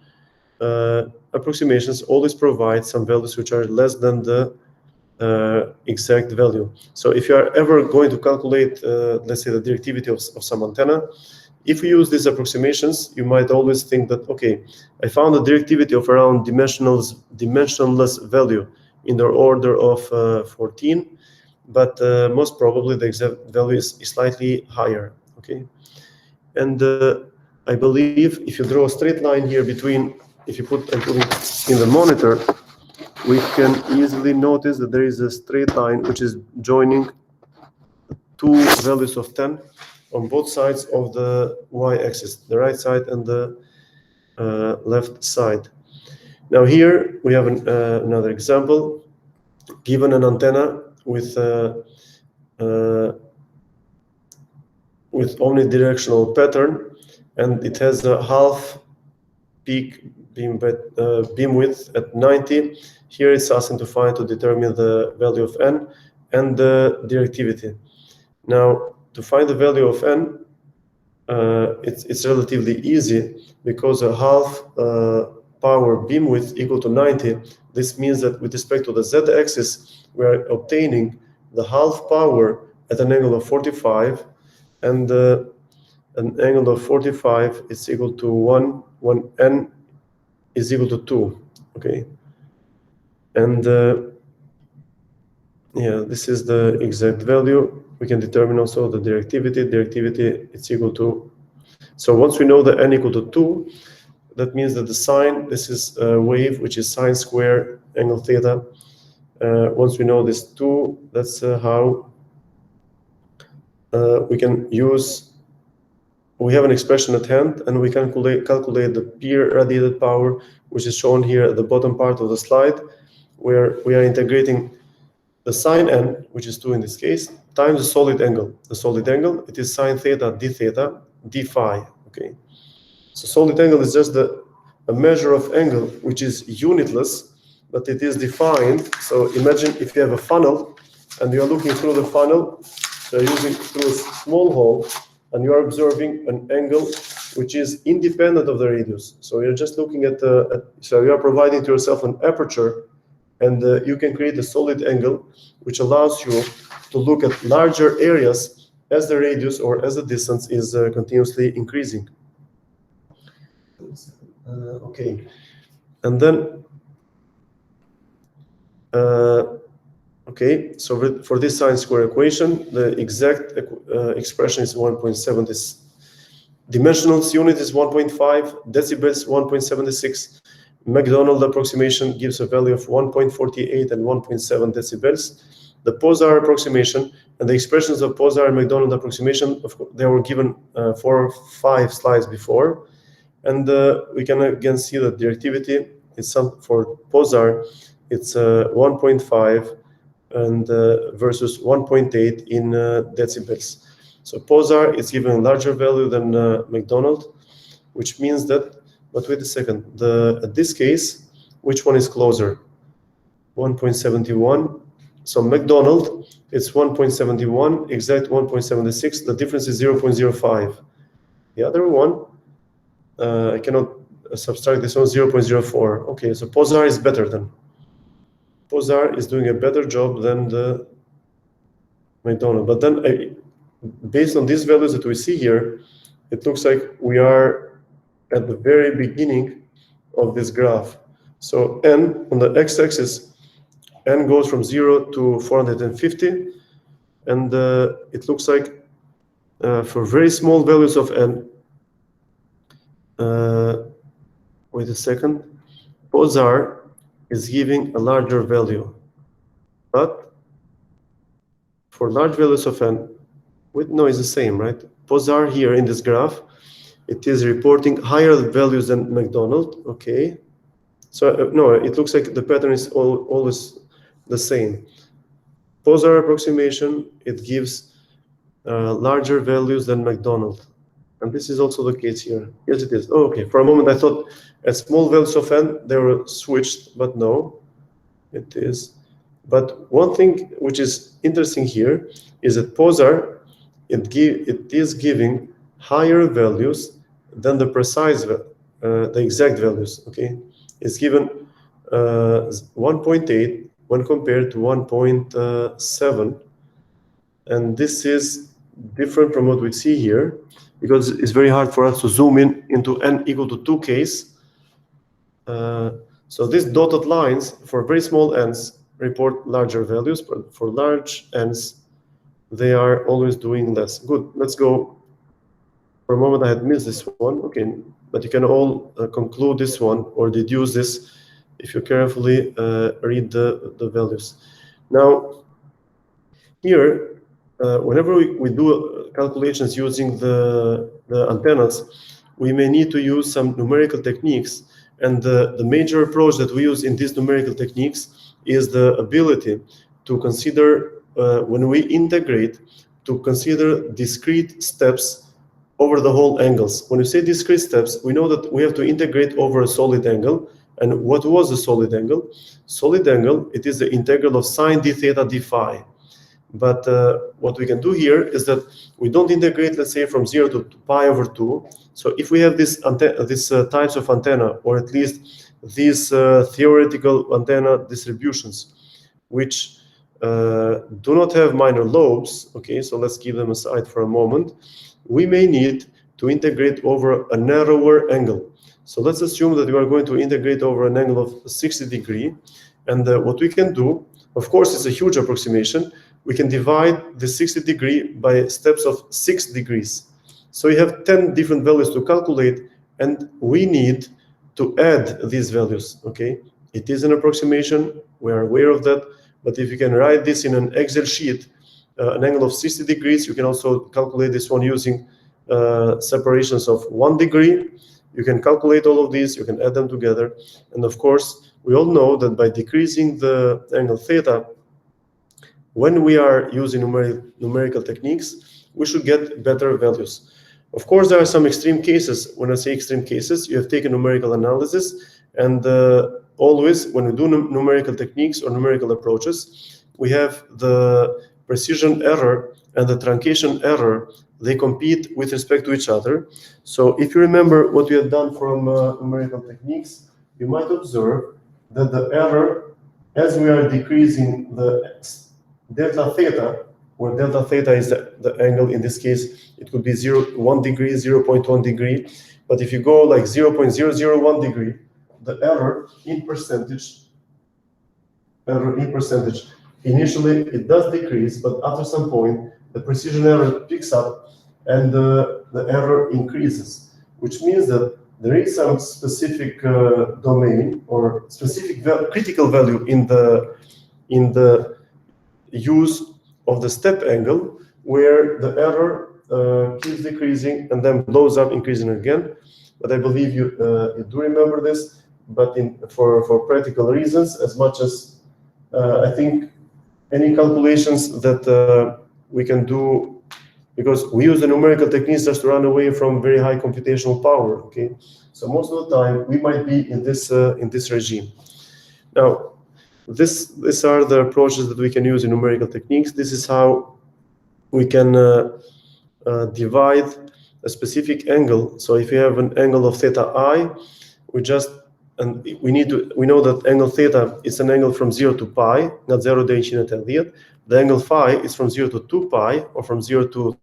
Approximations always provide some values which are less than the exact value. So if you are ever going to calculate, let's say, the directivity of some antenna, if you use these approximations, you might always think that, okay, I found a directivity of around dimensionless value in the order of 14, but most probably the exact value is slightly higher, okay? And I believe if you draw a straight line here between, if you put in the monitor, we can easily notice that there is a straight line which is joining two values of 10 on both sides of the y-axis, the right side and the left side. Now here we have another example. Given an antenna with omnidirectional pattern, and it has a half peak beam width at 90. Here it's asking to determine the value of n and the directivity. Now, to find the value of n, it's relatively easy because a half power beam width equal to 90. This means that with respect to the z-axis, we are obtaining the half power at an angle of 45, and an angle of 45 is equal to 1 when n is equal to 2, okay? And yeah, this is the exact value. We can determine also the directivity. Directivity is equal to, so once we know the n equal to 2, that means that the sine, this is a wave which is sine square angle theta. Once we know this 2, that's how we can use, we have an expression at hand, and we can calculate the peer radiated power, which is shown here at the bottom part of the slide, where we are integrating the sine n, which is 2 in this case, times the solid angle. The solid angle, it is sine theta d theta d phi, okay? So solid angle is just a measure of angle which is unitless, but it is defined. So imagine if you have a funnel and you are looking through the funnel, so you're using through a small hole, and you are observing an angle which is independent of the radius. So you're just looking at so you are providing to yourself an aperture, and you can create a solid angle which allows you to look at larger areas as the radius or as the distance is continuously increasing. Okay, and then okay, so for this sine square equation, the exact expression is 1.70. Dimensional unit is 1.5, decibels 1.76. McDonald approximation gives a value of 1.48 and 1.7 decibels. The Pozar approximation and the expressions of Pozar and McDonald approximation, they were given 4 or 5 slides before. And we can again see that directivity is for Pozar, it's 1.5 and versus 1.8 in decibels. So Pozar is given a larger value than McDonald, which means that, but wait a second, at this case, which one is closer? 1.71. So McDonald, it's 1.71, exact 1.76. The difference is 0.05. The other one, I cannot subtract this one, 0.04. Okay, so Pozar is better than. Pozar is doing a better job than the McDonald. But then, based on these values that we see here, it looks like we are at the very beginning of this graph. So n on the x-axis, n goes from 0 to 450, and it looks like for very small values of n, wait a second, Pozar is giving a larger value, but for large values of n, no, it's the same, right? Pozar here in this graph it is reporting higher values than McDonald. Okay, so no, it looks like the pattern is always the same. Posar approximation, it gives larger values than McDonald, and this is also the case here. Yes, it is. Oh, okay, for a moment I thought at small values of n they were switched, but no, it is. But one thing which is interesting here is that Posar, it is giving higher values than the precise, the exact values. Okay, it's given 1.8 when compared to 1.7, and this is different from what we see here because it's very hard for us to zoom in into n equal to 2 case. So these dotted lines for very small n's report larger values, but for large n's, they are always doing less. Good, let's go. For a moment I had missed this one, okay, but you can all conclude this one or deduce this if you carefully read the values. Now, here, whenever we do calculations using the antennas, we may need to use some numerical techniques. And the major approach that we use in these numerical techniques is the ability to consider, when we integrate, to consider discrete steps over the whole angles. When we say discrete steps, we know that we have to integrate over a solid angle. And what was a solid angle? Solid angle, it is the integral of sine d theta d phi. But what we can do here is that we don't integrate, let's say, from 0 to pi over 2. So if we have these types of antenna, or at least these theoretical antenna distributions, which do not have minor lobes, okay, so let's keep them aside for a moment, we may need to integrate over a narrower angle. So let's assume that we are going to integrate over an angle of 60 degrees. And what we can do, of course, it's a huge approximation. We can divide the 60 degree by steps of 6 degrees. So you have 10 different values to calculate, and we need to add these values, okay? It is an approximation, we are aware of that, but if you can write this in an Excel sheet, an angle of 60 degrees, you can also calculate this one using separations of 1 degree. You can calculate all of these, you can add them together. And of course, we all know that by decreasing the angle theta, when we are using numerical techniques, we should get better values. Of course, there are some extreme cases. When I say extreme cases, you have taken numerical analysis, and always when we do numerical techniques or numerical approaches, we have the precision error and the truncation error. They compete with respect to each other. So if you remember what we have done from numerical techniques, you might observe that the error, as we are decreasing the delta theta, where delta theta is the angle, in this case, it could be 1 degree, 0.1 degree. But if you go like 0.001 degree, the error in percentage, initially it does decrease, but after some point, the precision error picks up and the error increases, which means that there is some specific domain or specific critical value in the use of the step angle where the error keeps decreasing and then blows up, increasing again. But I believe you do remember this, but for practical reasons, as much as I think any calculations that we can do, because we use the numerical techniques just to run away from very high computational power, okay? So most of the time, we might be in this regime. Now, these are the approaches that we can use in numerical techniques. This is how we can divide a specific angle. So if you have an angle of theta I, we know that angle theta is an angle from 0 to pi, not 0 de infinite Elliot. The angle phi is from 0 to 2 pi, or from 0 to...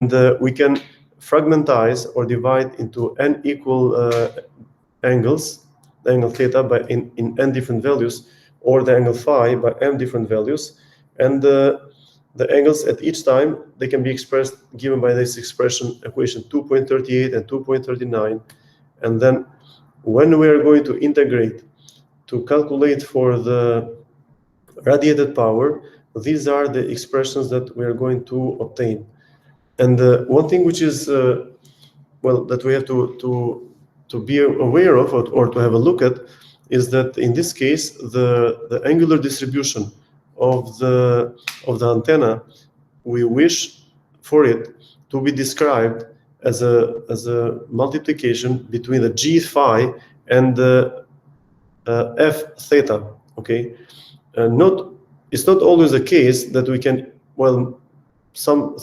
And we can fragmentize or divide into n equal angles, the angle theta in n different values, or the angle phi by m different values. And the angles at each time, they can be expressed, given by this equation 2.38 and 2.39. And then when we are going to integrate to calculate for the radiated power, these are the expressions that we are going to obtain. And one thing which is well, that we have to be aware of, or to have a look at, is that in this case the angular distribution of the antenna, we wish for it to be described as a multiplication between the G phi and the F theta. Okay, it's not always the case that we can, well,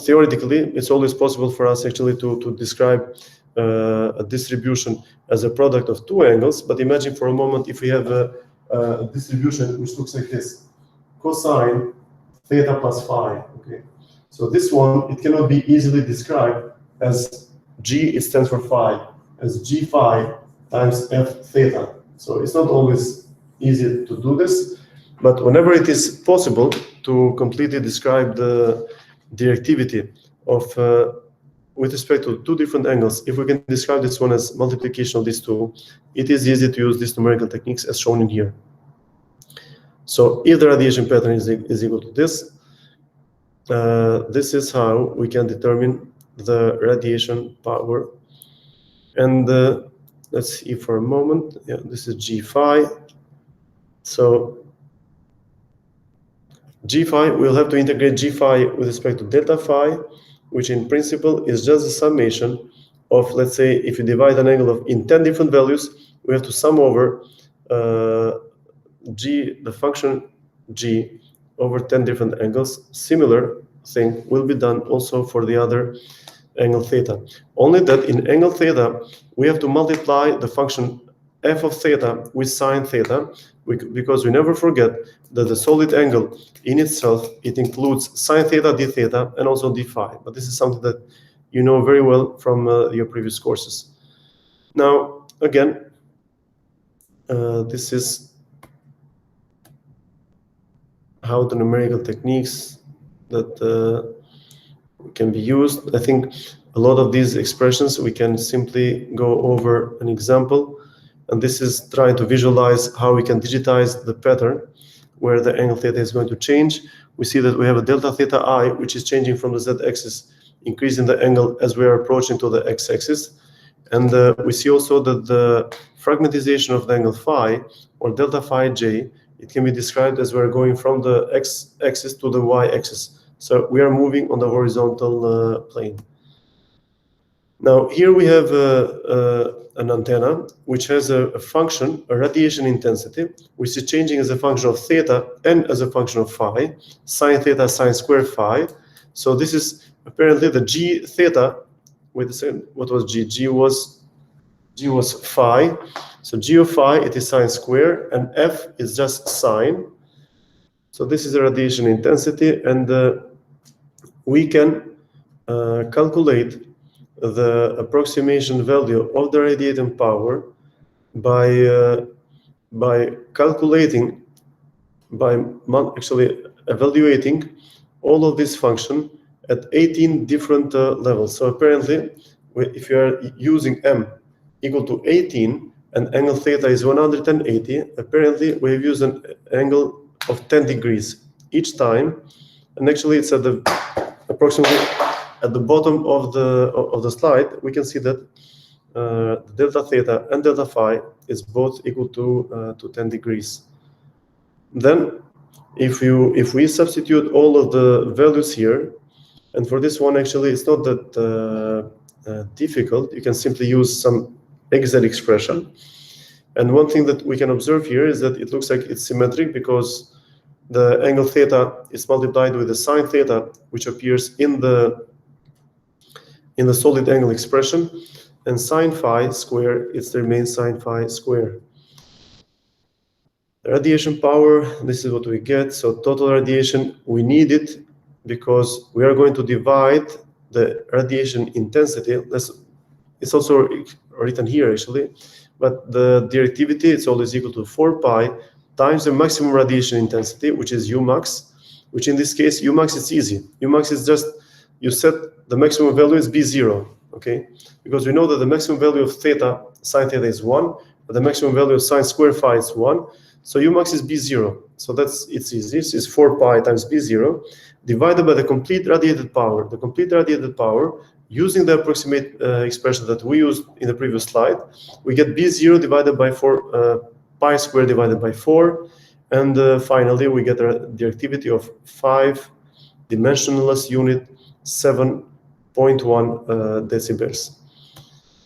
theoretically it's always possible for us actually to describe a distribution as a product of two angles. But imagine for a moment if we have a distribution which looks like this: cosine theta plus phi. Okay, so this one, it cannot be easily described as G, it stands for phi, as G phi times F theta. So it's not always easy to do this, but whenever it is possible to completely describe the directivity of with respect to two different angles, if we can describe this one as multiplication of these two, it is easy to use these numerical techniques as shown in here. So if the radiation pattern is equal to this, this is how we can determine the radiation power. And let's see for a moment. Yeah, this is G phi. So G phi, we'll have to integrate G phi with respect to delta phi, which in principle is just the summation of, let's say, if you divide an angle in 10 different values, we have to sum over G, the function G, over 10 different angles. Similar thing will be done also for the other angle theta. Only that in angle theta, we have to multiply the function f of theta with sine theta, because we never forget that the solid angle in itself, it includes sine theta, d theta, and also d phi. But this is something that you know very well from your previous courses. Now, again, this is how the numerical techniques that can be used. I think a lot of these expressions, we can simply go over an example. And this is trying to visualize how we can digitize the pattern where the angle theta is going to change. We see that we have a delta theta I, which is changing from the z-axis, increasing the angle as we are approaching to the x-axis. And we see also that the fragmentization of the angle phi, or delta phi j, it can be described as we're going from the x-axis to the y-axis. So we are moving on the horizontal plane. Now here we have an antenna which has a function, a radiation intensity, which is changing as a function of theta and as a function of phi, sine theta, sine square phi. So this is apparently the G theta. Wait a second, what was G? G was phi. So G of phi, it is sine square, and F is just sine. So this is the radiation intensity, and we can calculate the approximation value of the radiating power by actually evaluating all of this function at 18 different levels. So apparently, if you are using m equal to 18 and angle theta is 180, apparently we have used an angle of 10 degrees each time, and actually it's at the approximately at the bottom of the slide. We can see that delta theta and delta phi is both equal to 10 degrees. Then if we substitute all of the values here, and for this one actually it's not that difficult, you can simply use some XZ expression. And one thing that we can observe here is that it looks like it's symmetric because the angle theta is multiplied with the sine theta, which appears in the solid angle expression, and sine phi square, it's the remains sine phi square. The radiation power, this is what we get. So total radiation, we need it because we are going to divide the radiation intensity. It's also written here actually, but the directivity, it's always equal to 4 pi times the maximum radiation intensity, which is Umax, which in this case, Umax is easy. Umax is just, you set the maximum value is B0, okay? Because we know that the maximum value of theta, sine theta is 1, but the maximum value of sine square phi is 1. So Umax is B0. So it's easy. This is 4 pi times B0 divided by the complete radiated power. The complete radiated power, using the approximate expression that we used in the previous slide, we get B0 divided by 4, pi squared divided by 4. And finally, we get the activity of 5 dimensionless unit 7.1 decibels.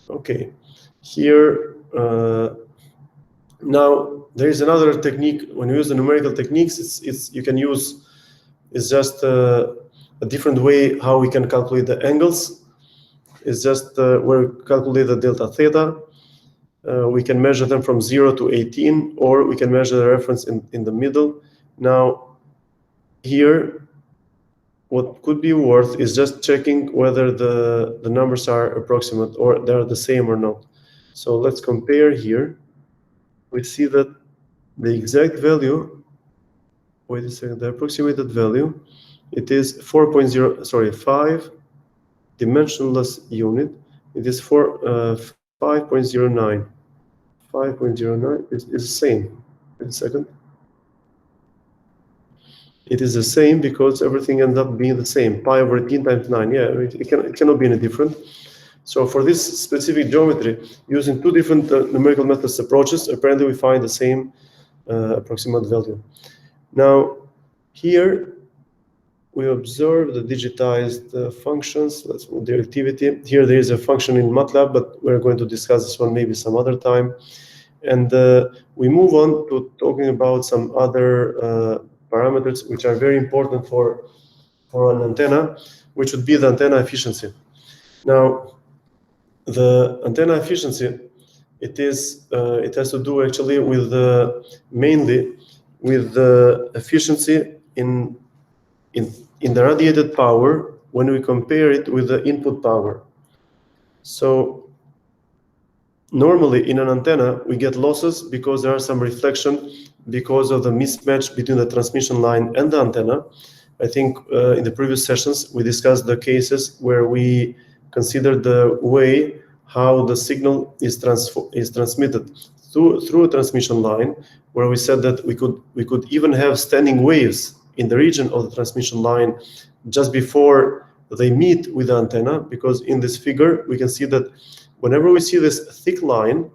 Okay, here now there is another technique. When you use the numerical techniques, it's just a different way how we can calculate the angles. It's just where we calculate the delta theta. We can measure them from 0 to 18, or we can measure the reference in the middle. Now, here, what could be worth is just checking whether the numbers are approximate or they're the same or not. So let's compare here. We see that the exact value, wait a second, the approximated value, it is 5 dimensionless unit. It is 5.09. 5.09 is the same. Wait a second. It is the same because everything ends up being the same. Pi over 18 times 9. Yeah, it cannot be any different. So for this specific geometry, using two different numerical methods approaches, apparently we find the same approximate value. Now, here we observe the digitized functions. Let's move the activity. Here there is a function in MATLAB, but we're going to discuss this one maybe some other time. And we move on to talking about some other parameters which are very important for an antenna, which would be the antenna efficiency. Now, the antenna efficiency, it has to do actually with mainly with the efficiency in the radiated power when we compare it with the input power. So normally in an antenna we get losses because there are some reflection because of the mismatch between the transmission line and the antenna. I think in the previous sessions we discussed the cases where we considered the way how the signal is transmitted through a transmission line, where we said that we could even have standing waves in the region of the transmission line just before they meet with the antenna, because in this figure we can see that whenever we see this thick line,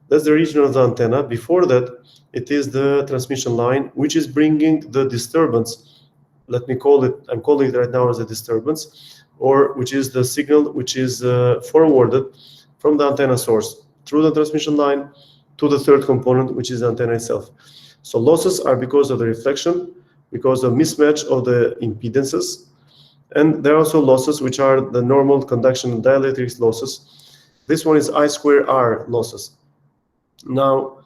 that's the region of the antenna. Before that, it is the transmission line which is bringing the disturbance. Let me call it, I'm calling it right now as a disturbance, or which is the signal which is forwarded from the antenna source through the transmission line to the third component, which is the antenna itself. So losses are because of the reflection, because of mismatch of the impedances, and there are also losses which are the normal conduction and dielectrics losses. This one is I square R losses. Now,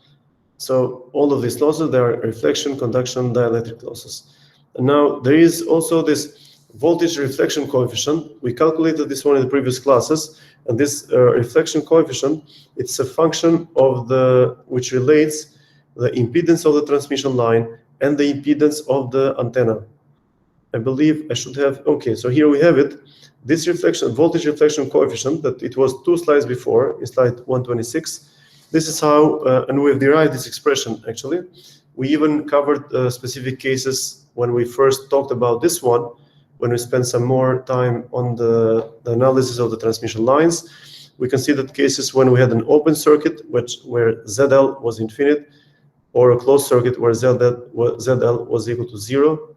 so all of these losses, there are reflection, conduction, dielectric losses. And now there is also this voltage reflection coefficient. We calculated this one in the previous classes, and this reflection coefficient, it's a function of which relates the impedance of the transmission line and the impedance of the antenna. I believe I should have, okay, so here we have it. This voltage reflection coefficient that it was 2 slides before, in slide 126. This is how, and we've derived this expression actually. We even covered specific cases when we first talked about this one, when we spent some more time on the analysis of the transmission lines. We can see that cases when we had an open circuit, where ZL was infinite, or a closed circuit where ZL was equal to 0.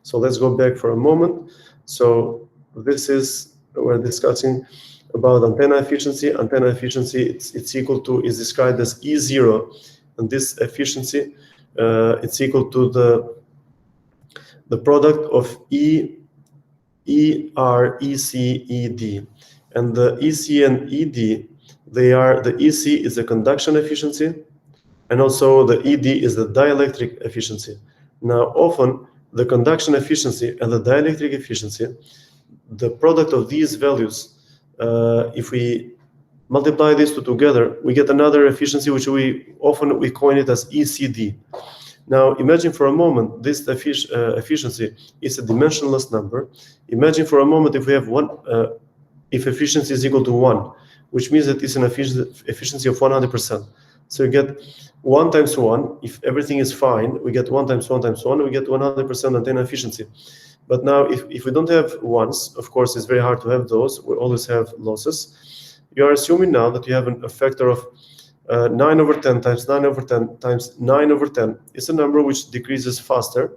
So let's go back for a moment. So this is, we're discussing about antenna efficiency. Antenna efficiency, it's described as E0, and this efficiency, it's equal to the product of ER, EC, ED. And the EC and ED, the EC is the conduction efficiency, and also the ED is the dielectric efficiency. Now, often the conduction efficiency and the dielectric efficiency, the product of these values, if we multiply these two together, we get another efficiency which we coin it as ECD. Now, imagine for a moment this efficiency is a dimensionless number. Imagine for a moment if we have if efficiency is equal to 1, which means that it's an efficiency of 100%. So you get 1 times 1. If everything is fine, we get 1 times 1 times 1, we get 100% antenna efficiency. But now, if we don't have ones, of course, it's very hard to have those. We always have losses. You are assuming now that you have a factor of 9 over 10 times 9 over 10 times 9 over 10. It's a number which decreases faster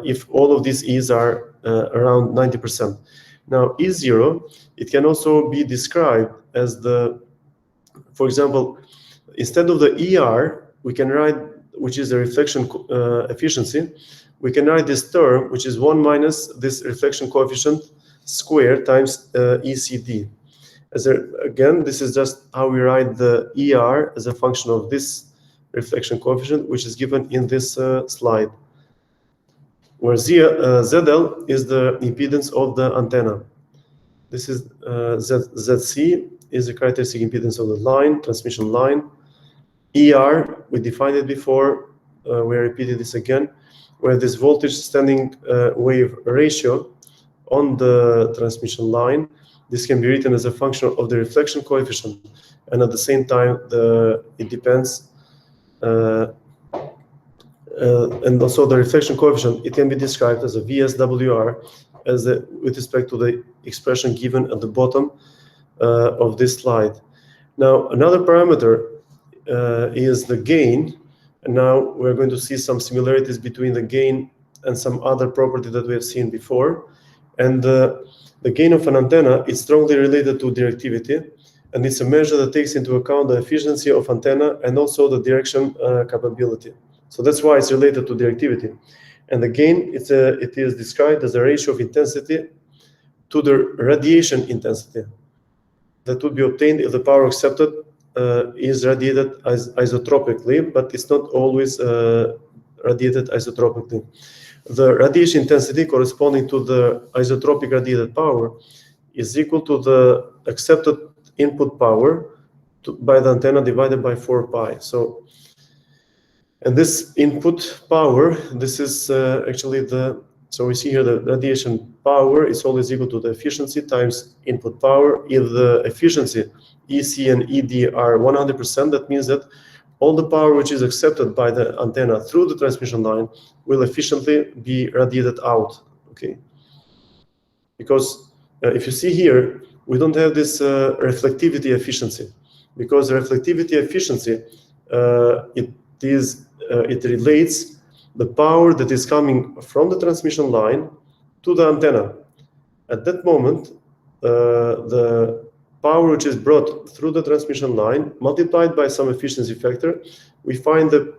if all of these E's are around 90%. Now, E0, it can also be described as the, for example, instead of the ER, we can write, which is the reflection efficiency, we can write this term, which is 1 minus this reflection coefficient squared times ECD. Again, this is just how we write the ER as a function of this reflection coefficient, which is given in this slide, where ZL is the impedance of the antenna. This is ZC is the characteristic impedance of the line, transmission line. ER, we defined it before, we are repeating this again, where this voltage standing wave ratio on the transmission line, this can be written as a function of the reflection coefficient, and at the same time, it depends, and also the reflection coefficient, it can be described as a VSWR with respect to the expression given at the bottom of this slide. Now, another parameter is the gain, and now we're going to see some similarities between the gain and some other property that we have seen before. And the gain of an antenna is strongly related to directivity, and it's a measure that takes into account the efficiency of antenna and also the direction capability. So that's why it's related to directivity. And the gain, it is described as a ratio of intensity to the radiation intensity that would be obtained if the power accepted is radiated isotropically, but it's not always radiated isotropically. The radiation intensity corresponding to the isotropic radiated power is equal to the accepted input power by the antenna divided by 4 pi. So, and this input power, this is actually so we see here the radiation power is always equal to the efficiency times input power. If the efficiency, EC and ED, are 100%, that means that all the power which is accepted by the antenna through the transmission line will efficiently be radiated out, okay? Because if you see here, we don't have this reflectivity efficiency, because reflectivity efficiency, it relates the power that is coming from the transmission line to the antenna. At that moment, the power which is brought through the transmission line multiplied by some efficiency factor, we find the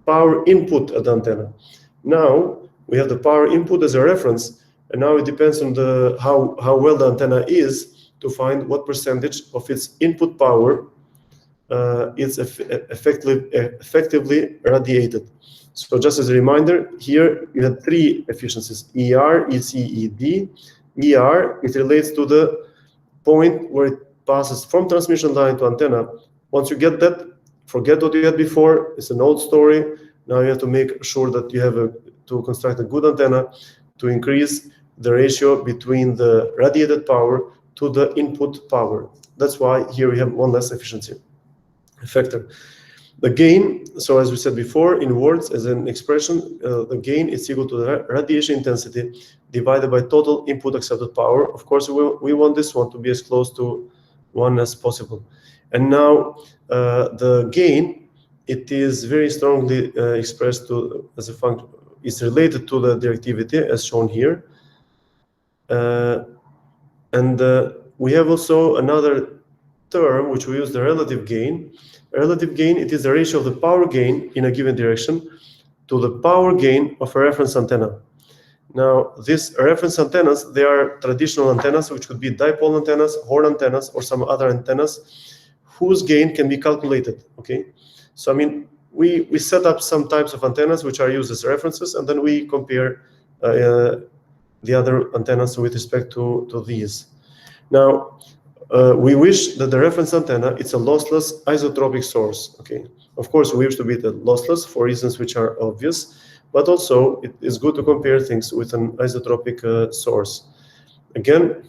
power input at the antenna. Now we have the power input as a reference, and now it depends on how well the antenna is to find what percentage of its input power is effectively radiated. So just as a reminder, here you have 3 efficiencies: ER, EC, ED. ER, it relates to the point where it passes from transmission line to antenna. Once you get that, forget what you had before. It's an old story. Now you have to make sure that you have to construct a good antenna to increase the ratio between the radiated power to the input power. That's why here we have one less efficiency factor. The gain, so as we said before, in words as an expression, the gain is equal to the radiation intensity divided by total input accepted power. Of course, we want this one to be as close to 1 as possible. And now the gain, it is very strongly expressed as a function. It's related to the directivity as shown here. We have also another term which we use, the relative gain. Relative gain, it is the ratio of the power gain in a given direction to the power gain of a reference antenna. Now, these reference antennas, they are traditional antennas, which could be dipole antennas, horn antennas, or some other antennas whose gain can be calculated, okay? So, I mean, we set up some types of antennas which are used as references, and then we compare the other antennas with respect to these. Now, we wish that the reference antenna, it's a lossless isotropic source, okay? Of course, we wish to be lossless for reasons which are obvious, but also it is good to compare things with an isotropic source. Again,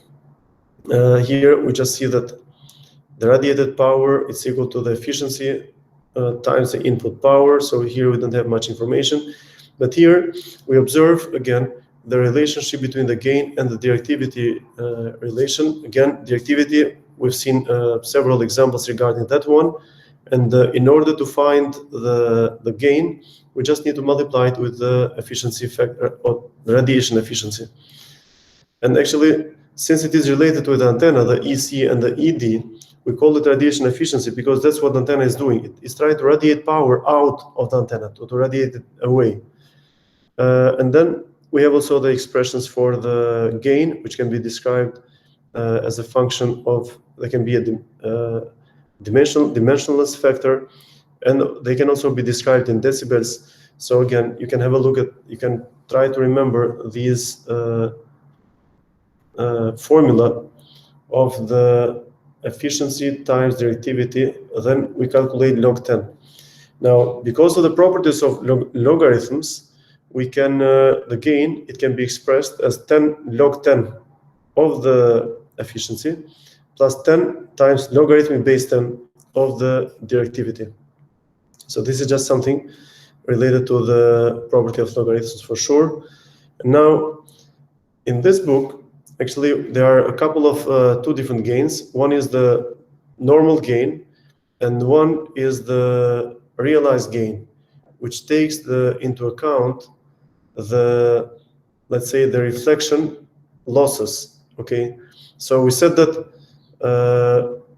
here we just see that the radiated power is equal to the efficiency times the input power. So here we don't have much information, but here we observe again the relationship between the gain and the directivity relation. Again, directivity, we've seen several examples regarding that one. And in order to find the gain, we just need to multiply it with the efficiency factor or radiation efficiency. And actually, since it is related with the antenna, the ECE and the ED, we call it radiation efficiency because that's what the antenna is doing. It's trying to radiate power out of the antenna, to radiate it away. And then we have also the expressions for the gain, which can be described as a function of, there can be a dimensionless factor, and they can also be described in decibels. So again, you can have a look at, you can try to remember these formula of the efficiency times directivity, then we calculate log 10. Now, because of the properties of logarithms, we can, the gain, it can be expressed as 10 log 10 of the efficiency plus 10 times logarithmic base 10 of the directivity. So this is just something related to the property of logarithms for sure. And now, in this book, actually, there are a couple of two different gains. One is the normal gain, and one is the realized gain, which takes into account the, let's say, the reflection losses. Okay, so we said that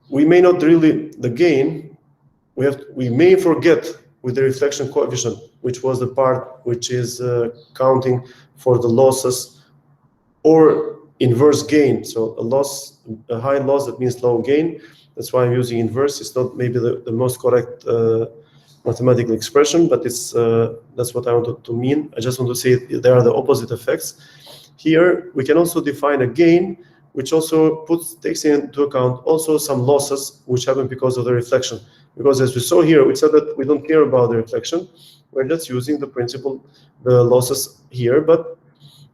we may not really, the gain, we may forget with the reflection coefficient, which was the part which is counting for the losses or inverse gain. So a high loss, that means low gain. That's why I'm using inverse. It's not maybe the most correct mathematical expression, but it's that's what I wanted to mean. I just want to say there are the opposite effects. Here we can also define a gain, which also takes into account also some losses which happen because of the reflection. Because as we saw here, we said that we don't care about the reflection. We're just using the principle, the losses here, but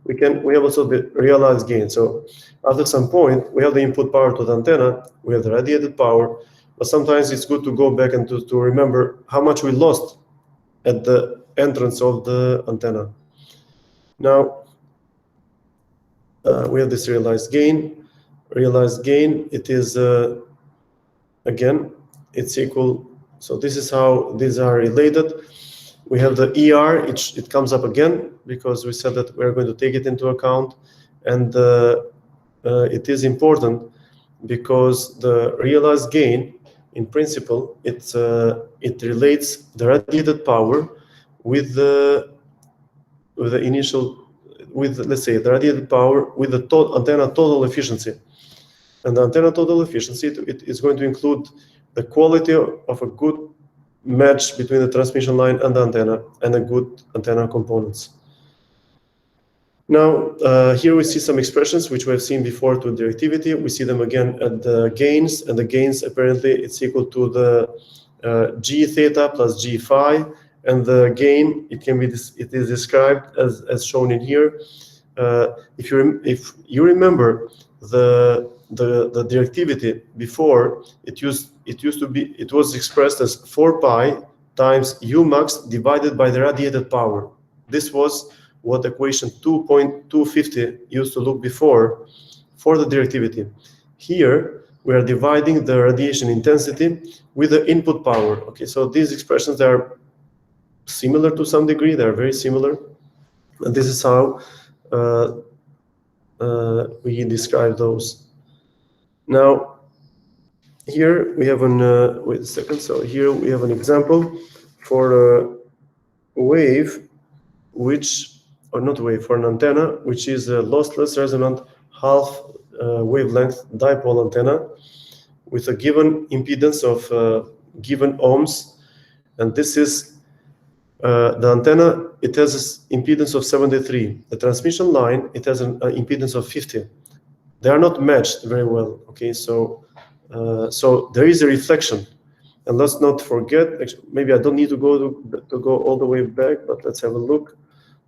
we have also the realized gain. So after some point, we have the input power to the antenna, we have the radiated power, but sometimes it's good to go back and to remember how much we lost at the entrance of the antenna. Now, we have this realized gain. Realized gain, it is, again, it's equal. So this is how these are related. We have the ER, it comes up again because we said that we're going to take it into account. And it is important because the realized gain, in principle, it relates the radiated power with the initial, let's say, the radiated power with the antenna total efficiency. And the antenna total efficiency, it is going to include the quality of a good match between the transmission line and the antenna and a good antenna components. Now, here we see some expressions which we have seen before to directivity. We see them again at the gains, and the gains apparently it's equal to the G theta plus G phi, and the gain it is described as shown in here. If you remember the directivity before, it was expressed as 4 pi times U max divided by the radiated power. This was what equation 2.250 used to look before for the directivity. Here we are dividing the radiation intensity with the input power. Okay, so these expressions are similar to some degree. They are very similar, and this is how we describe those. Now, here we have wait a second. So here we have an example for a wave, for an antenna, which is a lossless resonant half wavelength dipole antenna with a given impedance of given ohms, and this is the antenna. It has an impedance of 73. The transmission line, it has an impedance of 50. They are not matched very well. Okay, so there is a reflection, and let's not forget. Actually, maybe I don't need to go all the way back, but let's have a look.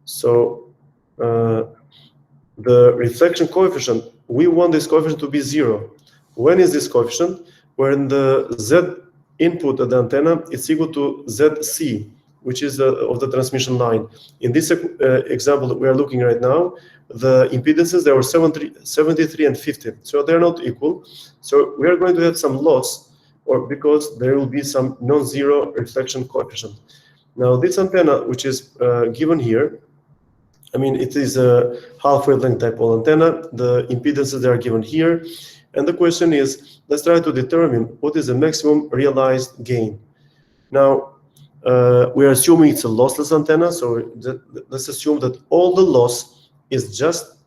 So the reflection coefficient, we want this coefficient to be 0. When is this coefficient? When the Z input of the antenna is equal to ZC, which is of the transmission line. In this example that we are looking right now, the impedances, they were 73 and 50, so they're not equal. So we are going to have some loss, or because there will be some non-zero reflection coefficient. Now this antenna, which is given here, I mean, it is a half-wavelength dipole antenna. The impedances, they are given here. And the question is, let's try to determine what is the maximum realized gain. Now, we are assuming it's a lossless antenna, so let's assume that all the loss is just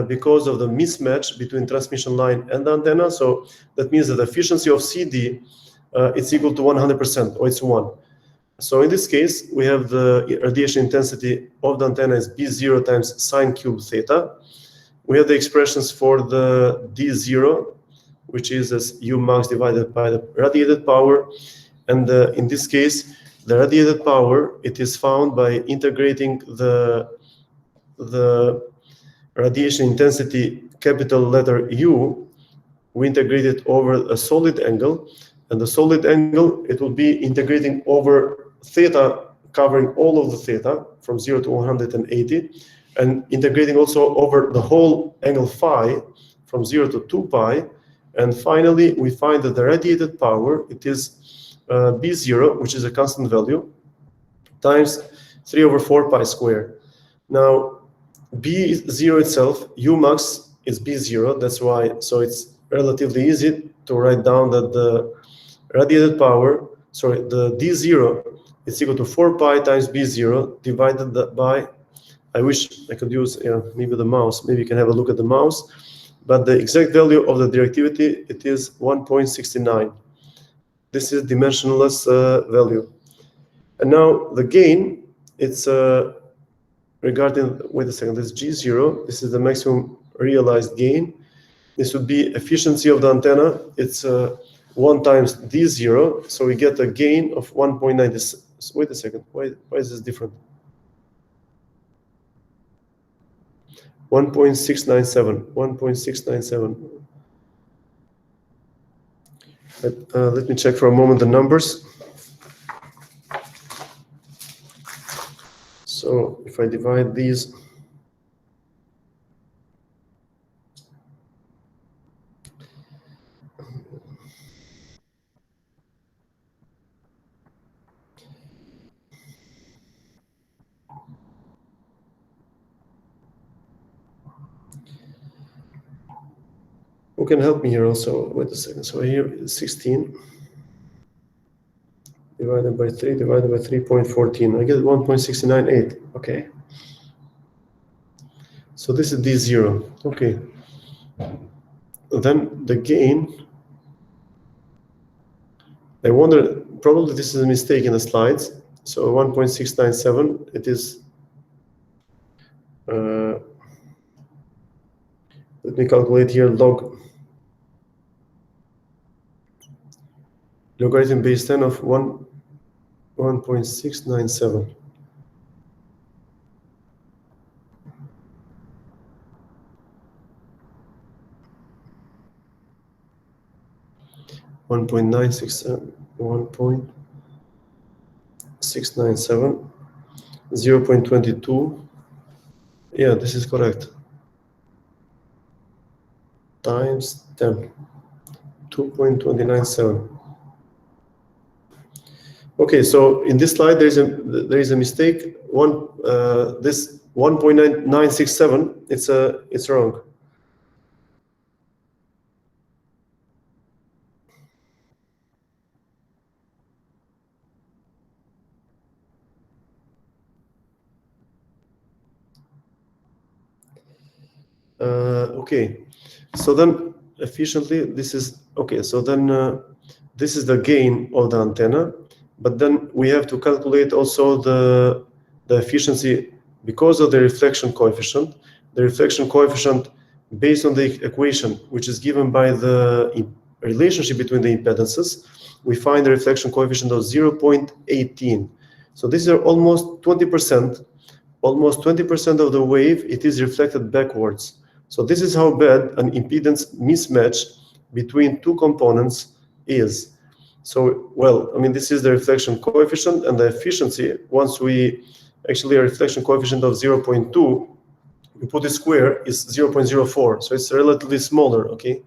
because of the mismatch between transmission line and the antenna. So that means that the efficiency of CD is equal to 100%, or it's 1. So in this case, we have the radiation intensity of the antenna is B0 times sine cube theta. We have the expressions for the D0, which is as U max divided by the radiated power. And in this case, the radiated power, it is found by integrating the radiation intensity capital letter U. We integrate it over a solid angle. And the solid angle, it will be integrating over theta, covering all of the theta from 0 to 180, and integrating also over the whole angle phi from 0 to 2 pi. And finally, we find that the radiated power, it is B0, which is a constant value, times 3 over 4 pi squared. Now, B0 itself, U max is B0, that's why, so it's relatively easy to write down that the radiated power, sorry, the D0 is equal to 4 pi times B0 divided by, I wish I could use maybe the mouse, maybe you can have a look at the mouse, but the exact value of the directivity, it is 1.69. This is dimensionless value. And now the gain, it's regarding, wait a second, this G0, this is the maximum realized gain. This would be efficiency of the antenna, it's 1 times D0, so we get a gain of 1.96. Wait a second, why is this different? 1.697, 1.697. Let me check for a moment the numbers. So if I divide these, who can help me here also? Wait a second. So here is 16 divided by 3 divided by 3.14. I get 1.698. Okay. So this is D0. Okay. Then the gain, I wonder, probably this is a mistake in the slides. So 1.697, it is, let me calculate here logarithm base 10 of 1.697. .697, 0.22. Yeah, this is correct. Times 10, 2.297. Okay, so in this slide there is a mistake. This 1.967, it's wrong. Okay, so then efficiently this is okay. So then this is the gain of the antenna, but then we have to calculate also the efficiency because of the reflection coefficient. The reflection coefficient based on the equation, which is given by the relationship between the impedances, we find the reflection coefficient of 0.18. So these are almost 20%. Almost 20% of the wave, it is reflected backwards. So this is how bad an impedance mismatch between two components is. So, well, I mean, this is the reflection coefficient, and the efficiency, once we actually a reflection coefficient of 0.2, we put the square is 0.04, so it's relatively smaller, okay?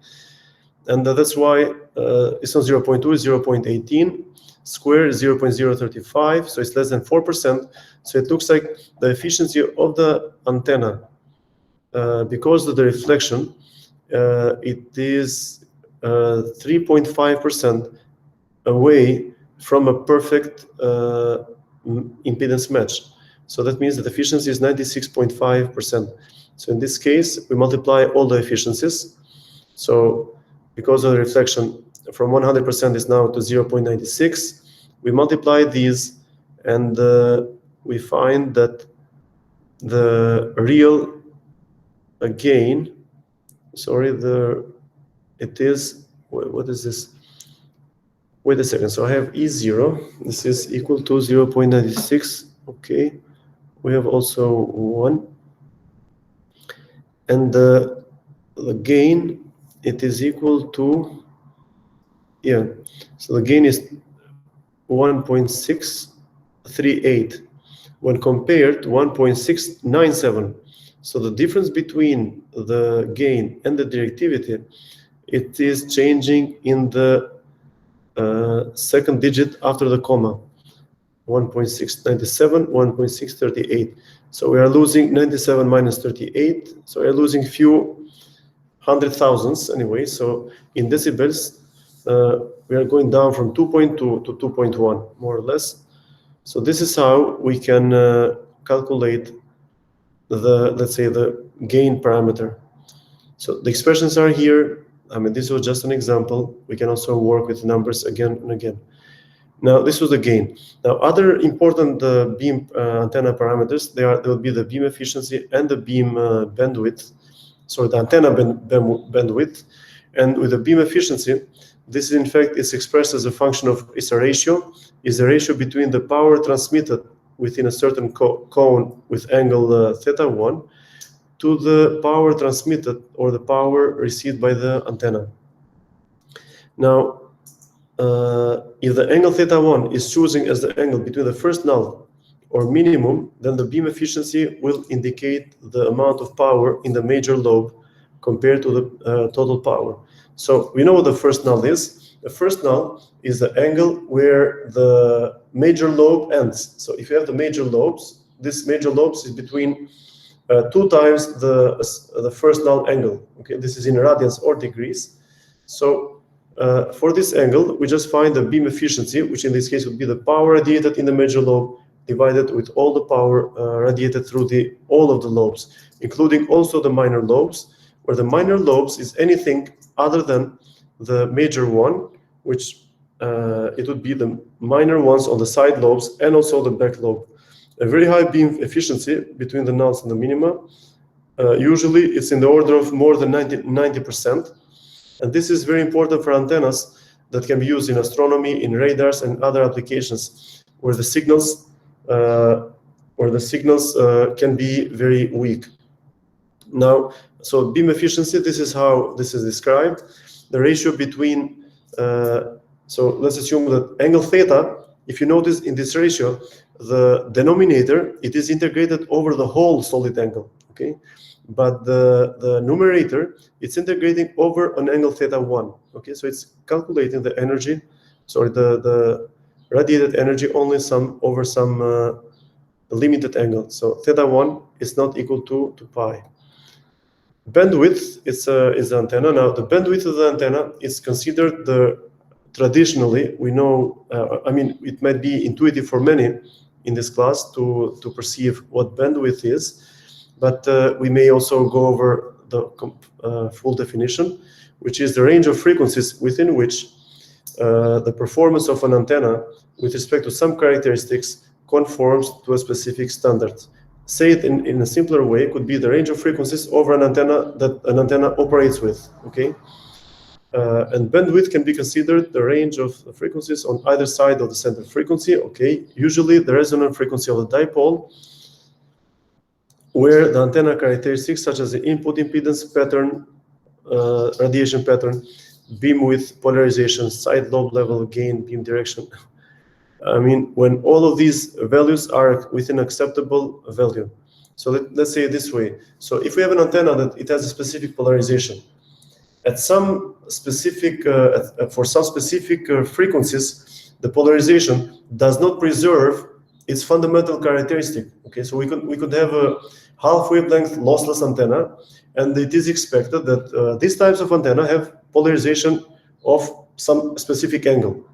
And that's why it's not 0.2, it's 0.18. Square is 0.035, so it's less than 4%. So it looks like the efficiency of the antenna, because of the reflection, it is 3.5% away from a perfect impedance match. So that means that efficiency is 96.5%. So in this case, we multiply all the efficiencies. So because of the reflection from 100% is now to 0.96, we multiply these, and we find that the real gain, it is, what is this? Wait a second, so I have E0, this is equal to 0.96, okay. We have also 1. And the gain, it is equal to, yeah, so the gain is 1.638 when compared to 1.697. So the difference between the gain and the directivity, it is changing in the second digit after the comma, 1.697, 1.638. So we are losing 97 minus 38. So we are losing few hundred thousands anyway. So in decibels, we are going down from 2.2 to 2.1, more or less. So this is how we can calculate the, let's say, the gain parameter. So the expressions are here. I mean, this was just an example. We can also work with numbers again and again. Now, this was the gain. Now, other important beam antenna parameters, there will be the beam efficiency and the beam bandwidth. So the antenna bandwidth. And with the beam efficiency, this in fact is expressed as a function of, it's a ratio between the power transmitted within a certain cone with angle theta 1 to the power transmitted or the power received by the antenna. Now, if the angle theta 1 is choosing as the angle between the first null or minimum, then the beam efficiency will indicate the amount of power in the major lobe compared to the total power. So we know what the first null is. The first null is the angle where the major lobe ends. So if you have the major lobes, this major lobes is between 2 times the first null angle. Okay, this is in radians or degrees. So for this angle, we just find the beam efficiency, which in this case would be the power radiated in the major lobe divided with all the power radiated through all of the lobes, including also the minor lobes, where the minor lobes is anything other than the major one, which it would be the minor ones on the side lobes and also the back lobe. A very high beam efficiency between the nulls and the minima. Usually it's in the order of more than 90%. And this is very important for antennas that can be used in astronomy, in radars, and other applications where the signals can be very weak. Now, so beam efficiency, this is how this is described. The ratio between, so let's assume that angle theta, if you notice in this ratio, the denominator, it is integrated over the whole solid angle, okay? But the numerator, it's integrating over an angle theta 1, okay? So it's calculating the energy, sorry, the radiated energy only over some limited angle. So theta 1 is not equal to pi. Bandwidth is the antenna. Now, the bandwidth of the antenna is considered traditionally, we know, I mean, it might be intuitive for many in this class to perceive what bandwidth is, but we may also go over the full definition, which is the range of frequencies within which the performance of an antenna with respect to some characteristics conforms to a specific standard. Say it in a simpler way, it could be the range of frequencies over an antenna that an antenna operates with, okay? And bandwidth can be considered the range of frequencies on either side of the center frequency, okay? Usually the resonant frequency of the dipole, where the antenna characteristics such as the input impedance pattern, radiation pattern, beam width, polarization, side lobe level, gain, beam direction. I mean, when all of these values are within acceptable value. So let's say it this way. So if we have an antenna that it has a specific polarization, at some specific, for some specific frequencies, the polarization does not preserve its fundamental characteristic. Okay, so we could have a half wavelength lossless antenna, and it is expected that these types of antenna have polarization of some specific angle.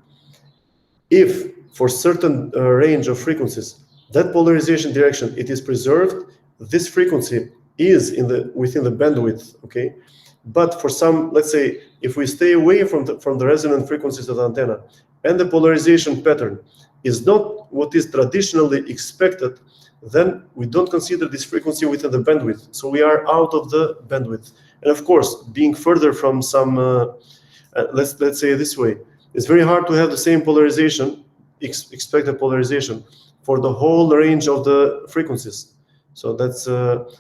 If for certain range of frequencies that polarization direction it is preserved, this frequency is within the bandwidth. Okay, but for some, let's say, if we stay away from the resonant frequencies of the antenna, and the polarization pattern is not what is traditionally expected, then we don't consider this frequency within the bandwidth. So we are out of the bandwidth. And of course, being further from some, let's say it this way, it's very hard to have the same polarization, expected polarization, for the whole range of the frequencies. So that's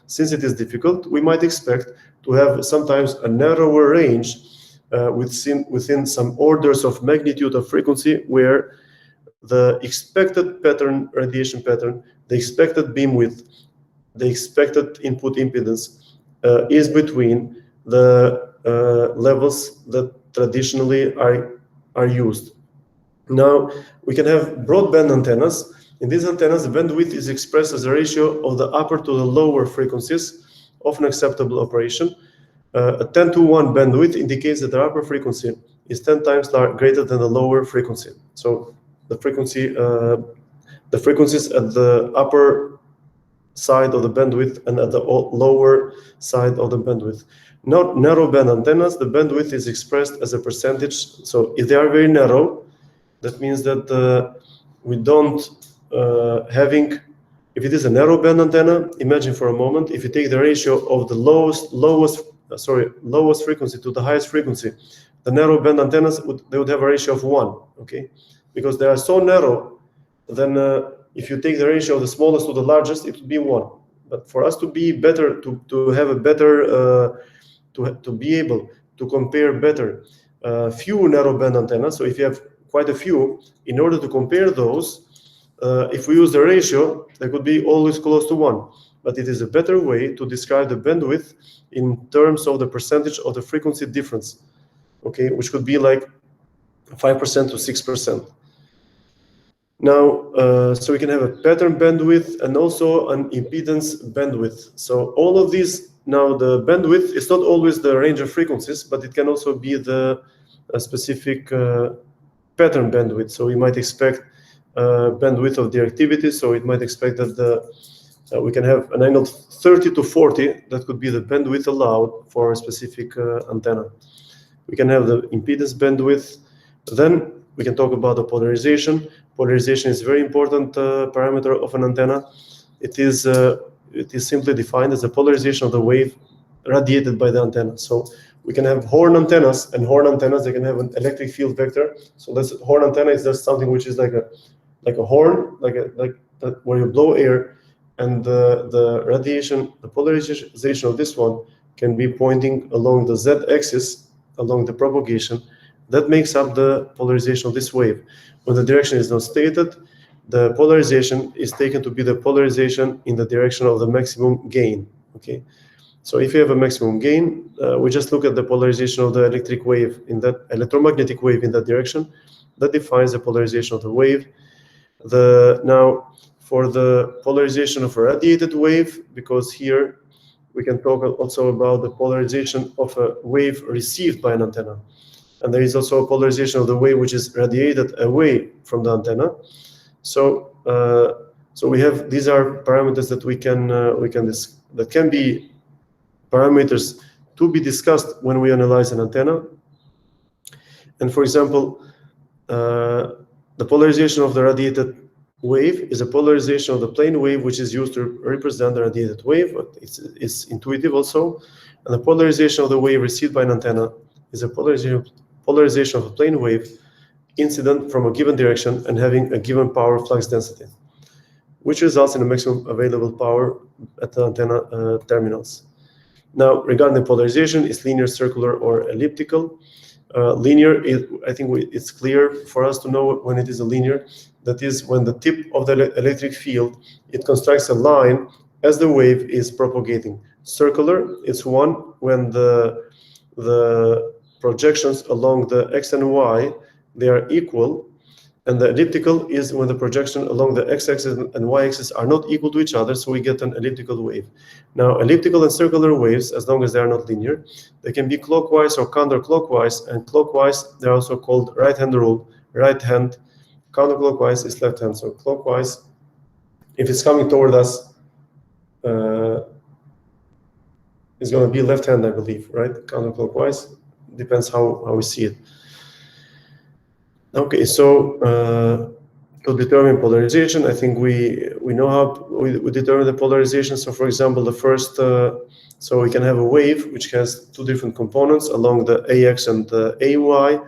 since it is difficult, we might expect to have sometimes a narrower range within some orders of magnitude of frequency, where the expected pattern, radiation pattern, the expected beam width, the expected input impedance is between the levels that traditionally are used. Now, we can have broadband antennas. In these antennas, the bandwidth is expressed as a ratio of the upper to the lower frequencies of an acceptable operation. A 10:1 bandwidth indicates that the upper frequency is 10 times greater than the lower frequency. So the frequencies at the upper side of the bandwidth and at the lower side of the bandwidth. Not narrow band antennas, the bandwidth is expressed as a percentage. So if they are very narrow, that means that we don't if it is a narrow band antenna, imagine for a moment, if you take the ratio of the lowest frequency to the highest frequency, the narrow band antennas would have a ratio of 1, okay? Because they are so narrow, then if you take the ratio of the smallest to the largest, it would be 1. But for us to be better, to have a better, to be able to compare better few narrow band antennas, so if you have quite a few, in order to compare those, if we use the ratio, they could be always close to 1. But it is a better way to describe the bandwidth in terms of the percentage of the frequency difference, okay, which could be like 5% to 6%. Now, so we can have a pattern bandwidth and also an impedance bandwidth. So all of these, now the bandwidth is not always the range of frequencies, but it can also be the specific pattern bandwidth. So we might expect bandwidth of directivity. So it might expect that we can have an angle 30 to 40. That could be the bandwidth allowed for a specific antenna. We can have the impedance bandwidth. Then we can talk about the polarization. Polarization is a very important parameter of an antenna. It is simply defined as the polarization of the wave radiated by the antenna. So we can have horn antennas, and horn antennas, they can have an electric field vector. So this horn antenna is just something which is like a horn, where you blow air, and the radiation, the polarization of this one can be pointing along the z-axis, along the propagation. That makes up the polarization of this wave. When the direction is not stated, the polarization is taken to be the polarization in the direction of the maximum gain. Okay, so if you have a maximum gain, we just look at the polarization of the electric wave in that electromagnetic wave in that direction. That defines the polarization of the wave. Now, for the polarization of a radiated wave, because here we can talk also about the polarization of a wave received by an antenna. And there is also a polarization of the wave which is radiated away from the antenna. So, we have, these are parameters that that can be parameters to be discussed when we analyze an antenna. And for example, the polarization of the radiated wave is a polarization of the plane wave, which is used to represent the radiated wave. But it's intuitive also. And the polarization of the wave received by an antenna is a polarization of a plane wave incident from a given direction and having a given power flux density, which results in a maximum available power at the antenna terminals. Now, regarding the polarization, is linear, circular, or elliptical? Linear, I think it's clear for us to know when it is a linear. That is when the tip of the electric field, it constructs a line as the wave is propagating. Circular, it's one when the projections along the x and y, they are equal. And the elliptical is when the projection along the x-axis and y-axis are not equal to each other, so we get an elliptical wave. Now, elliptical and circular waves, as long as they are not linear, they can be clockwise or counterclockwise, and clockwise, they're also called right-hand rule, right hand, counterclockwise is left hand, so clockwise, if it's coming toward us, it's going to be left hand, I believe, right? Counterclockwise, depends how we see it. Okay, so to determine polarization, I think we know how we determine the polarization. So, for example, the first, so we can have a wave which has two different components along the AX and the AY.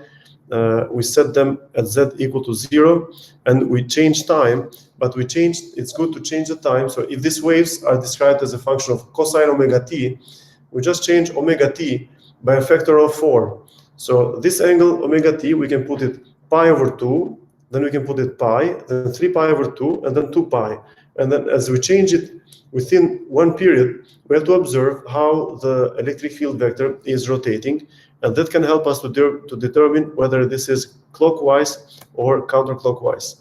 We set them at z equal to 0, and we change time. But it's good to change the time. So, if these waves are described as a function of cosine omega t, we just change omega t by a factor of 4. So, this angle omega t, we can put it pi over 2, then we can put it pi, then 3 pi over 2, and then 2 pi. And then as we change it within one period, we have to observe how the electric field vector is rotating, and that can help us to determine whether this is clockwise or counterclockwise.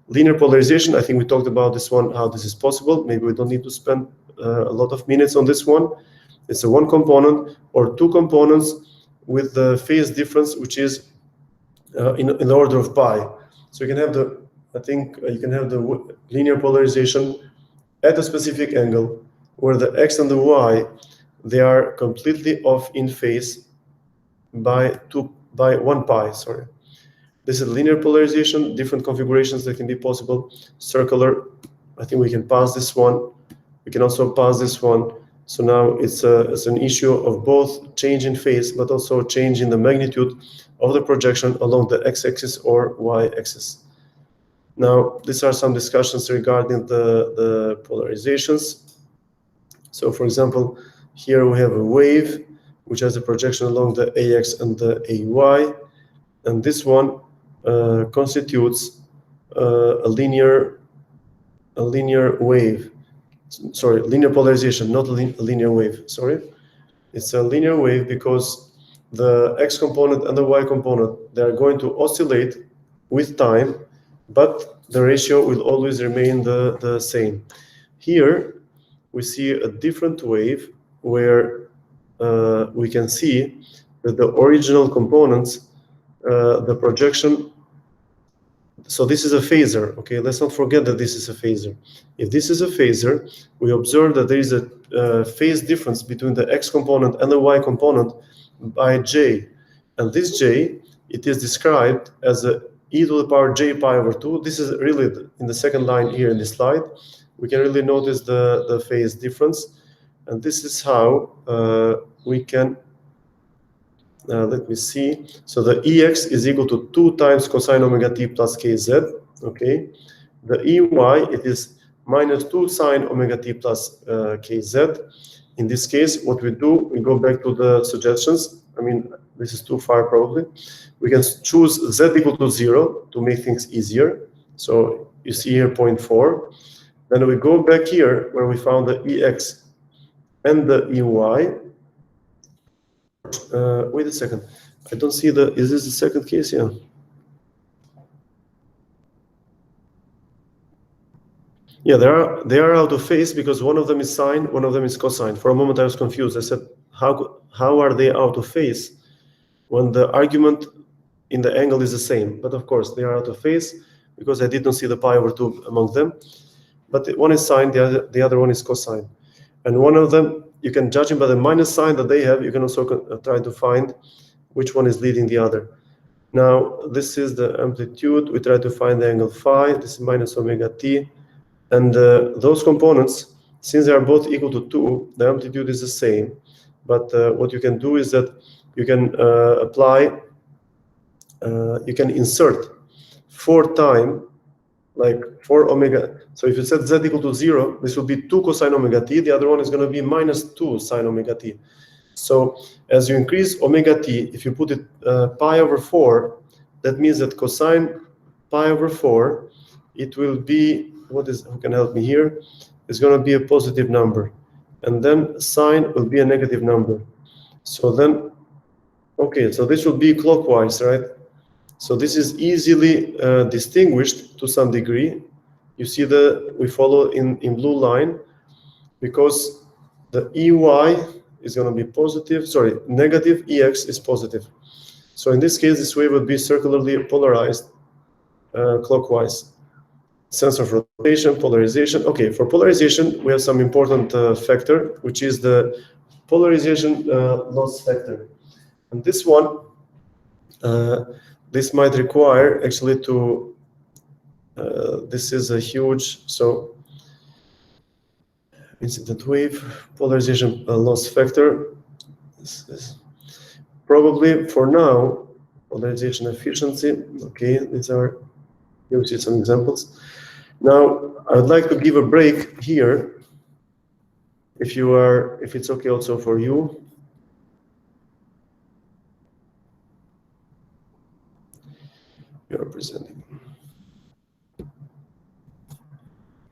Linear polarization, I think we talked about this one, how this is possible. Maybe we don't need to spend a lot of minutes on this one. It's a one component or two components with the phase difference, which is in the order of pi. So you can have you can have the linear polarization at a specific angle where the x and the y, they are completely off in phase by 1 pi, sorry. This is linear polarization, different configurations that can be possible. Circular, I think we can pass this one. We can also pass this one. So now it's an issue of both change in phase, but also change in the magnitude of the projection along the x-axis or y-axis. Now, these are some discussions regarding the polarizations. So, for example, here we have a wave which has a projection along the AX and the AY, and this one constitutes a linear wave. Sorry, linear polarization, not a linear wave. Sorry, it's a linear wave because the x component and the y component, they are going to oscillate with time, but the ratio will always remain the same. Here we see a different wave where we can see that the original components, the projection. So this is a phasor, okay? Let's not forget that this is a phasor. If this is a phasor, we observe that there is a phase difference between the x component and the y component by j. And this j, it is described as a e to the power j pi over 2. This is really in the second line here in this slide. We can really notice the phase difference. And this is how we can let me see. So the EX is equal to 2 times cosine omega t plus kz. Okay. The EY, it is minus 2 sine omega t plus kz. In this case, what we do, we go back to the suggestions. I mean, this is too far probably. We can choose z equal to 0 to make things easier. So you see here 0.4. Then we go back here where we found the EX and the EY. Wait a second. I don't see is this the second case? Yeah. Yeah, they are out of phase because one of them is sine, one of them is cosine. For a moment I was confused. I said, how are they out of phase when the argument in the angle is the same? But of course they are out of phase because I did not see the pi over 2 among them. But one is sine, the other one is cosine. And one of them, you can judge them by the minus sign that they have. You can also try to find which one is leading the other. Now, this is the amplitude. We try to find the angle phi. This is minus omega t. And those components, since they are both equal to 2, the amplitude is the same. But what you can do is that you can you can insert 4 time, like 4 omega. So if you set z equal to 0, this will be 2 cosine omega t. The other one is going to be minus 2 sine omega t. So as you increase omega t, if you put it pi over 4, that means that cosine pi over 4, it will be, who can help me here? It's going to be a positive number. And then sine will be a negative number. So then, okay, so this will be clockwise, right? So this is easily distinguished to some degree. You see we follow in blue line, because the EY is going to be positive, sorry, negative, EX is positive. So in this case, this wave would be circularly polarized clockwise. Sense of rotation, polarization. Okay, for polarization, we have some important factor, which is the polarization loss factor. And this one, this might require actually to, this is a huge, so incident wave, polarization loss factor. This is probably for now, polarization efficiency. Okay, these are, you see some examples. Now, I would like to give a break here, if it's okay also for you. You are presenting.